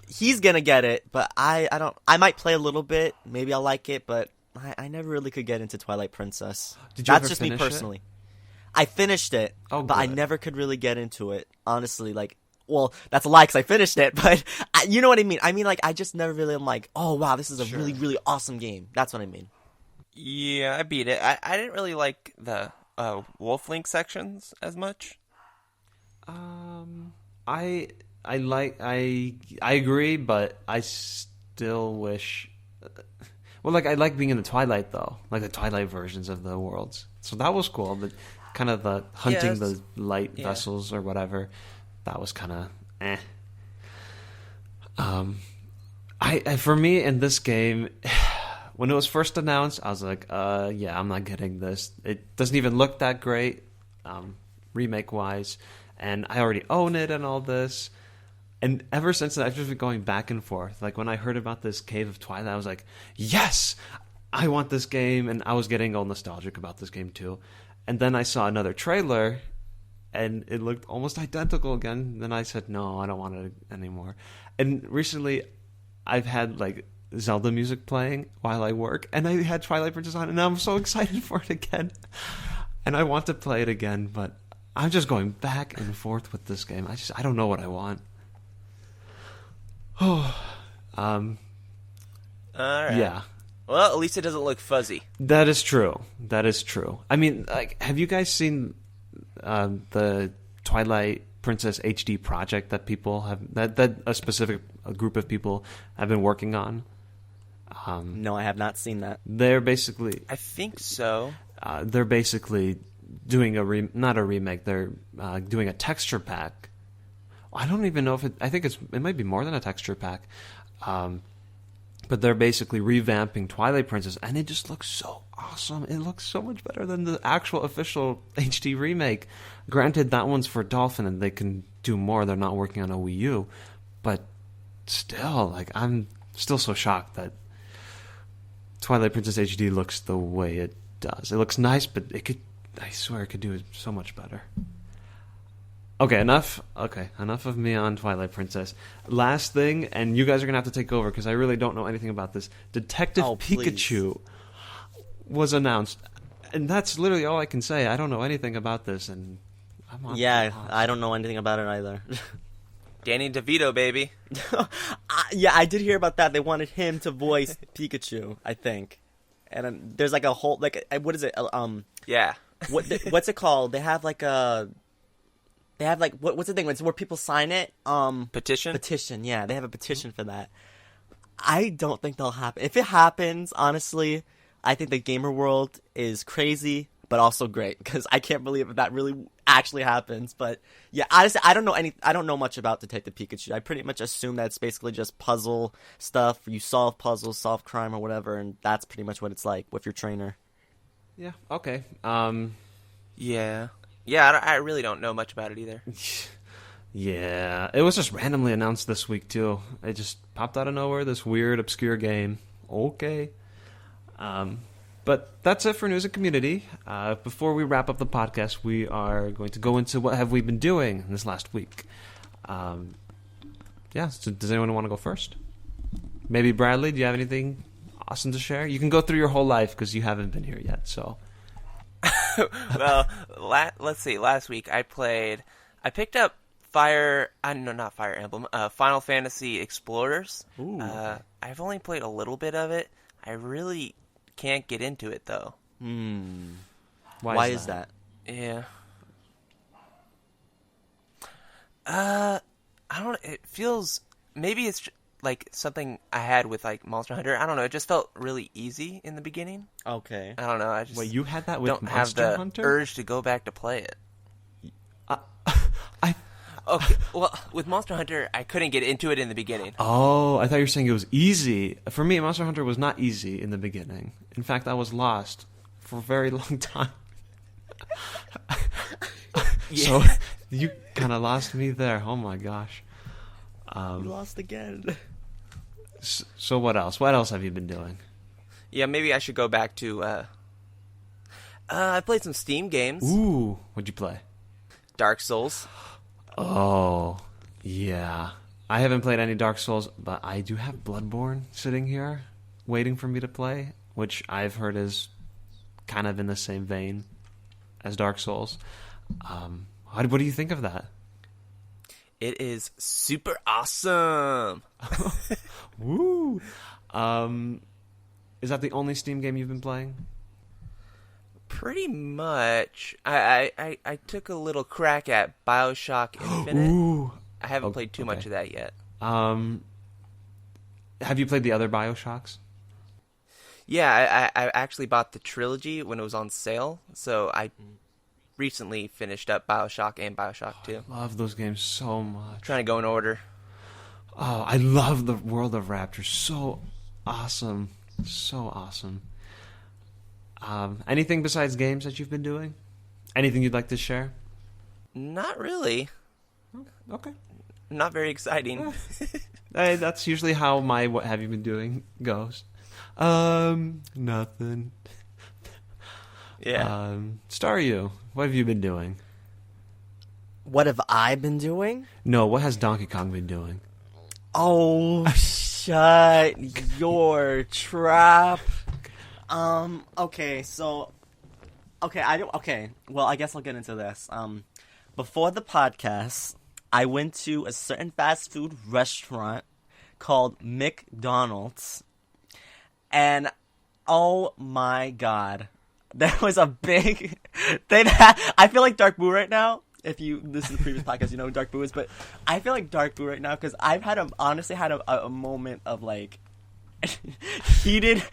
he's gonna get it, but I don't. I might play a little bit. Maybe I'll like it, but I never really could get into Twilight Princess. Did you That's ever just me finish personally. I finished it, but I good. never could really get into it. Honestly, like, well, that's a lie because I finished it, but you know what I mean. I mean, like, I just never really am like, oh wow, this is a really, really awesome game. That's what I mean. Yeah, I beat it. I didn't really like the Wolf Link sections as much. I agree, but I still wish. Well, like I like being in the Twilight though, like the Twilight versions of the worlds. So that was cool. The kind of the hunting the light vessels or whatever. That was kind of eh. I for me in this game, when it was first announced, I was like, yeah, I'm not getting this. It doesn't even look that great, remake wise, and I already own it and all this. And ever since then, I've just been going back and forth. Like, when I heard about this Cave of Twilight, I was like, yes, I want this game. And I was getting all nostalgic about this game, too. And then I saw another trailer, and it looked almost identical again. Then I said, no, I don't want it anymore. And recently, I've had, like, Zelda music playing while I work, and I had Twilight Princess on, and I'm so excited for it again. And I want to play it again, but I'm just going back and forth with this game. I don't know what I want. Oh, All right. yeah. Well, at least it doesn't look fuzzy. That is true. That is true. I mean, like, have you guys seen the Twilight Princess HD project that people have that a group of people have been working on? No, I have not seen that. They're basically I think so. They're basically doing not a remake. They're doing a texture pack. I don't even know if I think it might be more than a texture pack. But they're basically revamping Twilight Princess, and it just looks so awesome. It looks so much better than the actual official HD remake. Granted, that one's for Dolphin, and they can do more. They're not working on a Wii U. But still, like, I'm still so shocked that Twilight Princess HD looks the way it does. It looks nice, but I swear it could do it so much better. Okay, enough of me on Twilight Princess. Last thing, and you guys are going to have to take over because I really don't know anything about this. Detective Pikachu was announced, and that's literally all I can say. I don't know anything about this, and I'm on I don't know anything about it either. Danny DeVito, baby. Yeah, I did hear about that. They wanted him to voice Pikachu, I think. And there's like a whole, like, what is it? Yeah. What's it called? They have like what's the thing? It's where people sign it. Petition. Petition. Yeah, they have a petition for that. I don't think that'll happen. If it happens, honestly, I think the gamer world is crazy, but also great because I can't believe that really actually happens. But yeah, honestly, I don't know much about Detective Pikachu. I pretty much assume that it's basically just puzzle stuff. You solve puzzles, solve crime, or whatever, and that's pretty much what it's like with your trainer. Yeah. Okay. Yeah. Yeah, I really don't know much about it either. Yeah, it was just randomly announced this week too. It just popped out of nowhere. This weird, obscure game. Okay. But that's it for news and community. Before we wrap up the podcast, we are going to go into what have we been doing this last week. Yeah. So does anyone want to go first? Maybe Bradley. Do you have anything awesome to share? You can go through your whole life because you haven't been here yet. So. Well, let's see. Last week I picked up Final Fantasy Explorers. Ooh. I've only played a little bit of it. I really can't get into it though. Why is that? Yeah. I don't. It feels maybe it's like something I had with like Monster Hunter. I don't know. It just felt really easy in the beginning. Okay. I don't know. I just Wait, you had that with don't Monster have the Hunter? urge to go back to play it. I Okay, well, with Monster Hunter, I couldn't get into it in the beginning. Oh, I thought you were saying it was easy. For me, Monster Hunter was not easy in the beginning. In fact, I was lost for a very long time. So you kind of lost me there. Oh my gosh. You lost again. So what else? What else have you been doing? Yeah, maybe I should go back to. I played some Steam games. Ooh, what'd you play? Dark Souls. Oh, yeah. I haven't played any Dark Souls, but I do have Bloodborne sitting here waiting for me to play, which I've heard is kind of in the same vein as Dark Souls. What do you think of that? It is super awesome. Woo! Is that the only Steam game you've been playing? Pretty much. I took a little crack at BioShock Infinite. Ooh. I haven't played too much of that yet. Have you played the other BioShocks? Yeah, I actually bought the trilogy when it was on sale, so I recently finished up BioShock and BioShock 2. I love those games so much. Trying to go in order. Oh, I love the World of Raptors. So awesome. So awesome. Anything besides games that you've been doing? Anything you'd like to share? Not really. Okay. Not very exciting. Hey, that's usually how my "what have you been doing" goes. Nothing. Yeah. Staryu, what have you been doing? What have I been doing? No, what has Donkey Kong been doing? Oh, shut your trap. Okay, so well, I guess I'll get into this. Before the podcast, I went to a certain fast food restaurant called McDonald's, and oh my god, there was a big I feel like Dark Boo right now. If you listen to the previous podcast, you know who Dark Boo is, but I feel like Dark Boo right now because I've honestly had a moment of like heated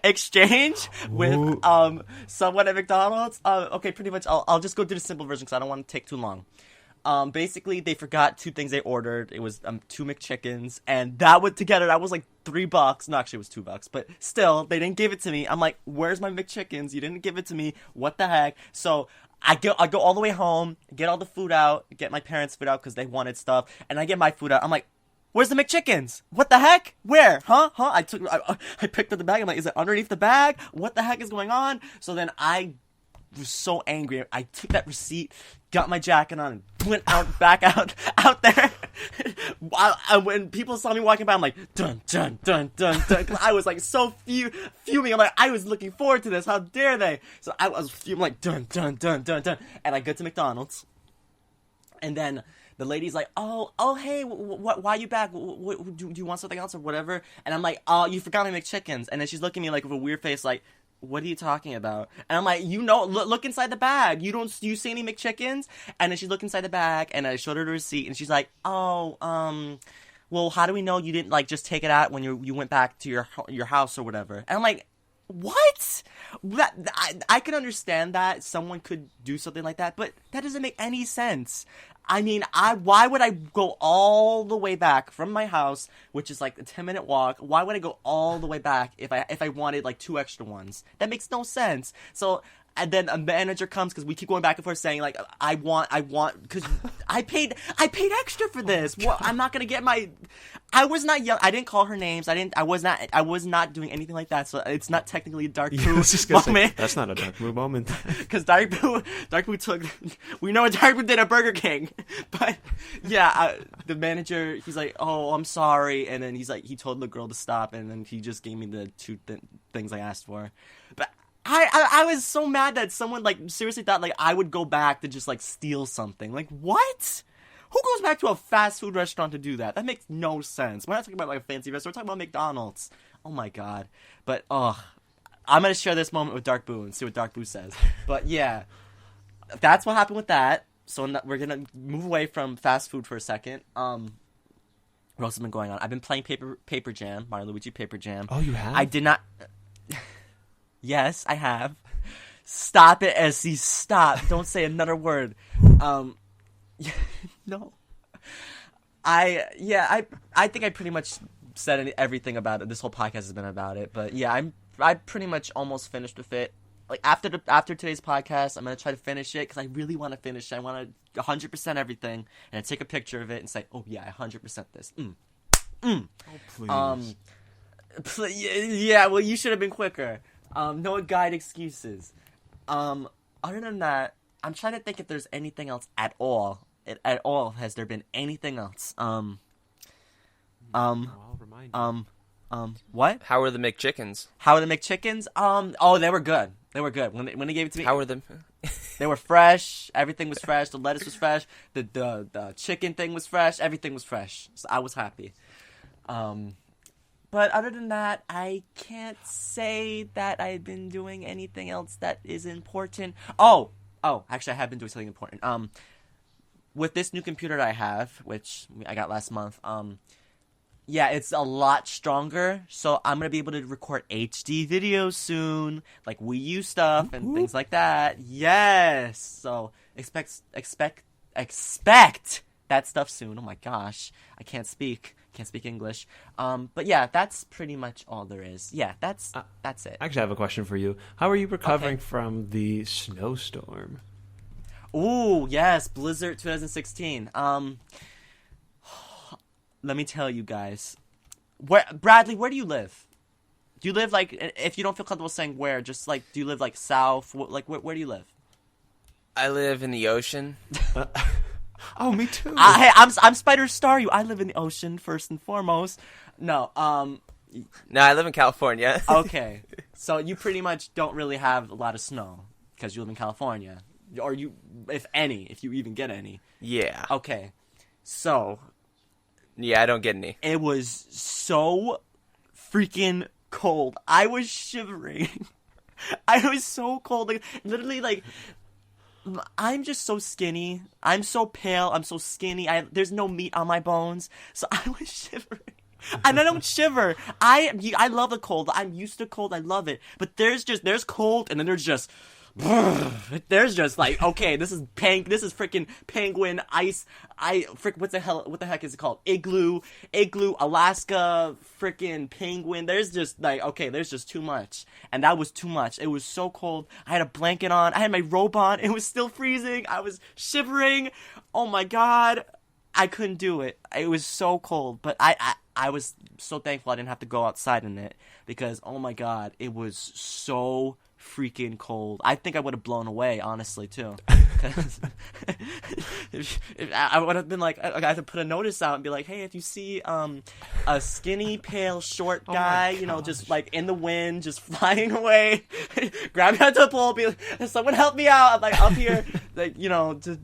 exchange with someone at McDonald's. Okay, pretty much I'll just go through the simple version because I don't want to take too long. Basically, they forgot two things they ordered. It was 2 McChickens, and that was like $3. No, actually, it was $2, but still, they didn't give it to me. I'm like, where's my McChickens? You didn't give it to me. What the heck? So I go all the way home, get all the food out, get my parents' food out because they wanted stuff, and I get my food out. I'm like, where's the McChickens? What the heck? Where? Huh? I picked up the bag. I'm like, is it underneath the bag? What the heck is going on? So then I was so angry. I took that receipt, got my jacket on, and went back out there. When people saw me walking by, I'm like, dun, dun, dun, dun, dun. I was like so fuming. I'm like, I was looking forward to this. How dare they? So I was fuming, like, dun, dun, dun, dun, dun. And I get to McDonald's. And then the lady's like, oh, hey, why are you back? Do you want something else or whatever? And I'm like, oh, you forgot my McChickens. And then she's looking at me like with a weird face, like, what are you talking about? And I'm like, look inside the bag. Do you see any McChickens? And then she looked inside the bag, and I showed her the receipt, and she's like, well, how do we know you didn't like just take it out when you went back to your house or whatever? And I'm like, what? I could understand that someone could do something like that, but that doesn't make any sense. I mean, why would I go all the way back from my house, which is like a 10-minute walk? Why would I go all the way back if I wanted like 2 extra ones? That makes no sense. So, and then a manager comes because we keep going back and forth saying like, I want because I paid extra for this. Well, I'm not gonna get my. I was not young. I didn't call her names. I was not doing anything like that. So it's not technically a Dark Boo moment. Say, that's not a Dark Boo moment. Because Dark Boo took. We know what Dark Boo did at Burger King, but yeah, the manager, he's like, oh, I'm sorry, and then he's like, he told the girl to stop, and then he just gave me the 2 things I asked for, but. I was so mad that someone, like, seriously thought, like, I would go back to just, like, steal something. Like, what? Who goes back to a fast food restaurant to do that? That makes no sense. We're not talking about, like, a fancy restaurant. We're talking about McDonald's. Oh, my God. But, I'm going to share this moment with Dark Boo and see what Dark Boo says. But, yeah. That's what happened with that. So we're going to move away from fast food for a second. What else has been going on? I've been playing Paper Jam, Mario Luigi Paper Jam. Oh, you have? I did not... Yes, I have. Stop it, Essie. Stop. Don't say another word. No. I think I pretty much said everything about it. This whole podcast has been about it. But yeah, I pretty much almost finished with it. Like after today's podcast, I'm gonna try to finish it because I really want to finish it. I want to 100% everything and take a picture of it and say, oh yeah, I 100% this. Oh please. Yeah. Well, you should have been quicker. No guide excuses. Other than that, I'm trying to think if there's anything else at all. At all, has there been anything else? I'll remind you. What? How are the McChickens? How are the McChickens? Oh, they were good. They were good. When they gave it to me, How are them? they were fresh. Everything was fresh. The lettuce was fresh. The chicken thing was fresh. Everything was fresh. So I was happy. But other than that, I can't say that I've been doing anything else that is important. Oh, actually, I have been doing something important. With this new computer that I have, which I got last month, yeah, it's a lot stronger, so I'm gonna be able to record HD videos soon, like Wii U stuff and things like that. Yes, so expect that stuff soon. Oh my gosh, I can't speak English. But yeah, that's pretty much all there is. Yeah, that's it. Actually, I have a question for you. How are you recovering from the snowstorm? Ooh, yes, Blizzard 2016. Let me tell you guys. Bradley, where do you live? Do you live, like, if you don't feel comfortable saying where, just, like, do you live, like, south? Like, where do you live? I live in the ocean. Oh, me too. Hey, I'm SpiderStaryu. I live in the ocean, first and foremost. No, No, I live in California. okay. So you pretty much don't really have a lot of snow, because you live in California. Or you, if you even get any. Yeah. Okay. So... Yeah, I don't get any. It was so freaking cold. I was shivering. I was so cold. Like, literally, like, I'm just so skinny. I'm so pale. I'm so skinny. There's no meat on my bones. So I was shivering. And I don't shiver. I love the cold. I'm used to cold. I love it. But there's cold, and then there's just... There's just like, okay, this is freaking penguin ice. What the heck is it called? Igloo, Alaska, freaking penguin. There's just like, okay, there's just too much, and that was too much. It was so cold. I had a blanket on. I had my robe on. It was still freezing. I was shivering. Oh my god, I couldn't do it. It was so cold, but I was so thankful I didn't have to go outside in it, because oh my god, it was so freaking cold. I think I would have blown away, honestly, too. if I would have been like, I had to put a notice out and be like, hey, if you see a skinny, pale, short guy, just like in the wind, just flying away, grab me onto the pole, be like, someone help me out. I'm like up here, like, to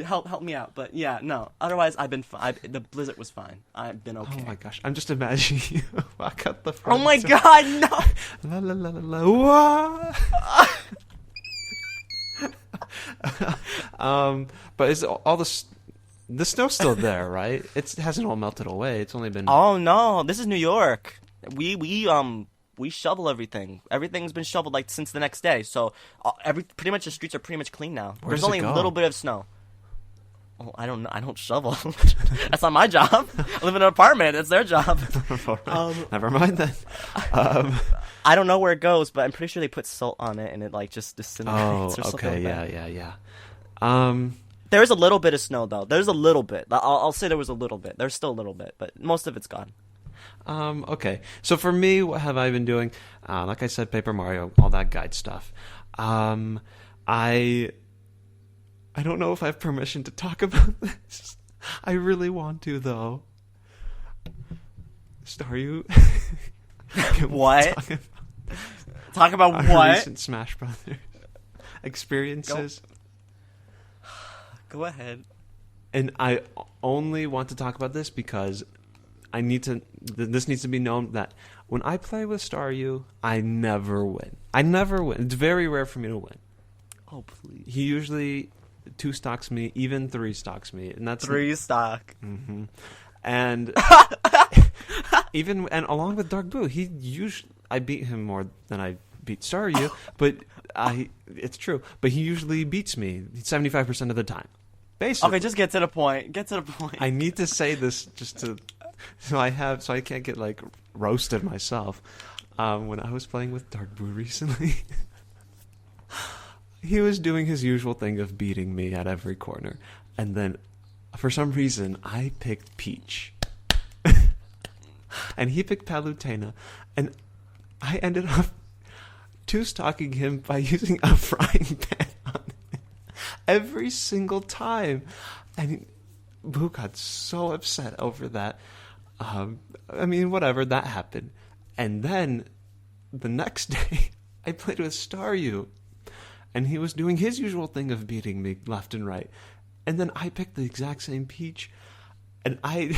help me out. But yeah, no. Otherwise, I've been fine. The blizzard was fine. I've been okay. Oh my gosh, I'm just imagining you walk out the front. Oh my god, no! La la la la la. But is all the snow's still there, right? It hasn't all melted away. It's only been. Oh no, this is New York. We shovel everything. Everything's been shoveled like since the next day. So pretty much the streets are pretty much clean now. There's only a little bit of snow. Oh, I don't shovel. That's not my job. I live in an apartment. It's their job. Never mind then. I don't know where it goes, but I'm pretty sure they put salt on it and it like just disintegrates or something. Okay, like that. yeah. There's a little bit of snow though. There's a little bit. I'll say there was a little bit. There's still a little bit, but most of it's gone. Okay. So for me, what have I been doing? Like I said, Paper Mario, all that guide stuff. I don't know if I have permission to talk about this. I really want to, though. Staryu. What? Talk about our what? Recent Smash Brothers experiences. Go ahead. And I only want to talk about this because I need to. This needs to be known that when I play with Staryu, I never win. It's very rare for me to win. Oh please. He usually 2-stocks me, even 3-stocks me, and that's 3-stock. Mm-hmm. And and along with Dark Blue, I beat him more than I beat Staryu, but it's true. But he usually beats me 75% of the time. Basically. Okay, just get to the point. I need to say this just to so I can't get like roasted myself. When I was playing with Dark Blue recently, he was doing his usual thing of beating me at every corner, and then for some reason I picked Peach, and he picked Palutena, and I ended up 2-stocking him by using a frying pan on him every single time, and Boo got so upset over that. I mean, whatever, that happened. And then the next day, I played with Staryu, and he was doing his usual thing of beating me left and right. And then I picked the exact same Peach, and I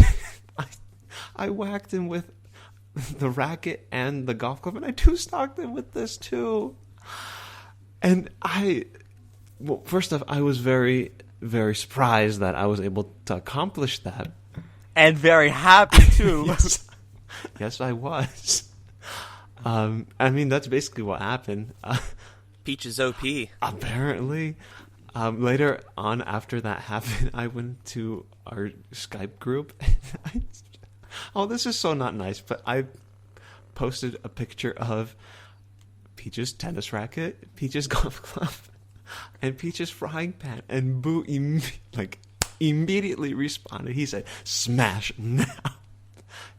whacked him with the racket and the golf club, and I two-stocked him with this too. And well, first off, I was very, very surprised that I was able to accomplish that. And very happy, too. Yes, I was. I mean, that's basically what happened. Peach is OP. Apparently. Later on, after that happened, I went to our Skype group. Oh, this is so not nice, but I posted a picture of Peach's tennis racket, Peach's golf club, and Peach's frying pan, and Boo immediately responded. He said, "Smash now."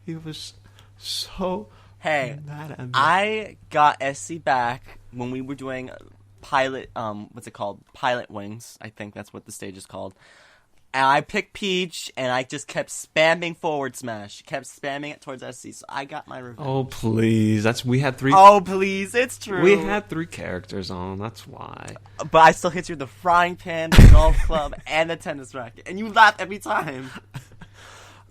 He was so mad at me. I got SC back when we were doing pilot, what's it called? Pilot Wings, I think that's what the stage is called. And I picked Peach, and I just kept spamming forward smash. Kept spamming it towards SC, so I got my revenge. Oh, please. We had 3... Oh, please, it's true. We had 3 characters on, that's why. But I still hit you with the frying pan, the golf club, and the tennis racket. And you laugh every time.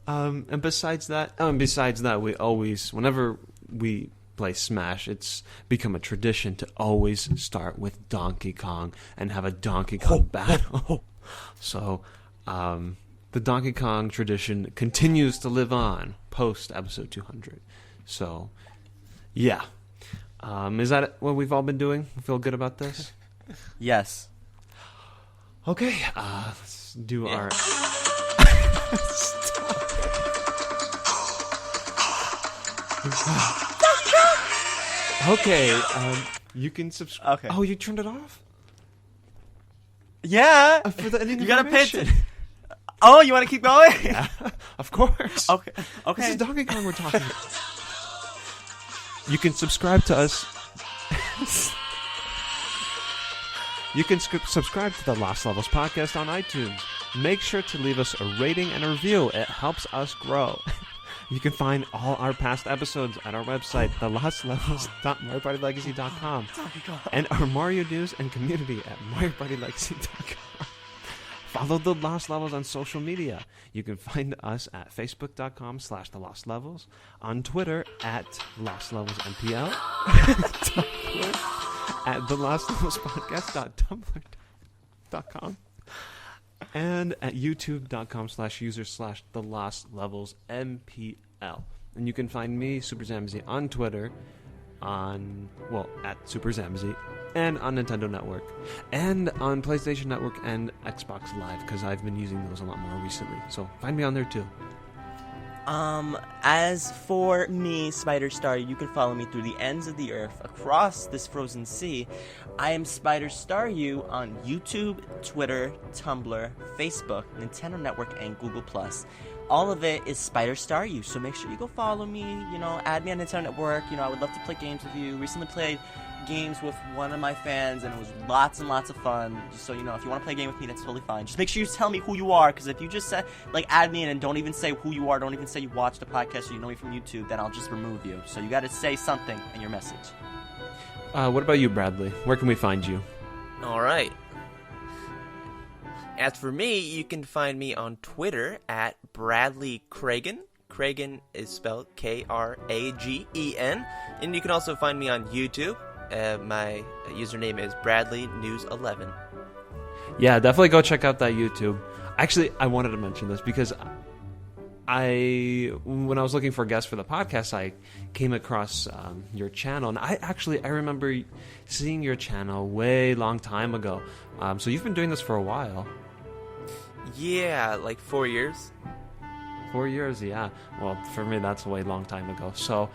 And besides that, we always, whenever we play Smash, it's become a tradition to always start with Donkey Kong and have a Donkey Kong battle. So... the Donkey Kong tradition continues to live on post episode 200. So, yeah. Is that what we've all been doing? Feel good about this? Yes. Okay, let's do our... Okay, you can subscribe... Okay. Oh, you turned it off? Yeah. For the ending you gotta pay information. attention. Oh, you want to keep going? Yeah, of course. Okay. This is Donkey Kong we're talking about. You can subscribe to us. You can subscribe to the Lost Levels podcast on iTunes. Make sure to leave us a rating and a review. It helps us grow. You can find all our past episodes at our website, thelostlevels.mariopartylegacy.com, and our Mario news and community at mariopartylegacy.com. Follow The Lost Levels on social media. You can find us at facebook.com/thelostlevels, on Twitter at lostlevelspl, Tumblr at thelostlevelspodcast.tumblr.com, and at youtube.com/user/thelostlevelsmpl. And you can find me, SuperZambezi, on Twitter, at SuperZambezi, and on Nintendo Network, and on PlayStation Network and Xbox Live, because I've been using those a lot more recently. So find me on there too. As for me, SpiderStaryu, you can follow me through the ends of the earth, across this frozen sea. I am SpiderStaryu on YouTube, Twitter, Tumblr, Facebook, Nintendo Network, and Google+. All of it is SpiderStaryu, so make sure you go follow me, add me on Nintendo Network. I would love to play games with you. Recently played games with one of my fans, and it was lots and lots of fun. So, if you want to play a game with me, that's totally fine. Just make sure you tell me who you are, because if you just say, add me in and don't even say who you are, don't even say you watch the podcast or you know me from YouTube, then I'll just remove you. So you got to say something in your message. What about you, Bradley? Where can we find you? All right. As for me, you can find me on Twitter at Bradley Kragen. Kragen is spelled Kragen. And you can also find me on YouTube. My username is BradleyNews11. Yeah, definitely go check out that YouTube. Actually, I wanted to mention this because when I was looking for guests for the podcast, I came across your channel, and I remember seeing your channel way long time ago. So you've been doing this for a while. Yeah, like 4 years. 4 years, yeah. Well, for me, that's a way long time ago. So,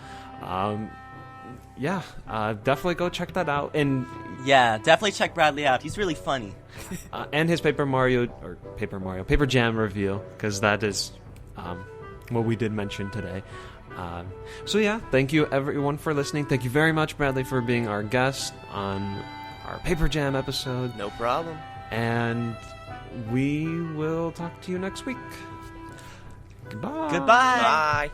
definitely go check that out. And yeah, definitely check Bradley out. He's really funny. And his Paper Jam review, because that is what we did mention today. So yeah, thank you everyone for listening. Thank you very much, Bradley, for being our guest on our Paper Jam episode. No problem. And we will talk to you next week. Goodbye. Goodbye. Bye.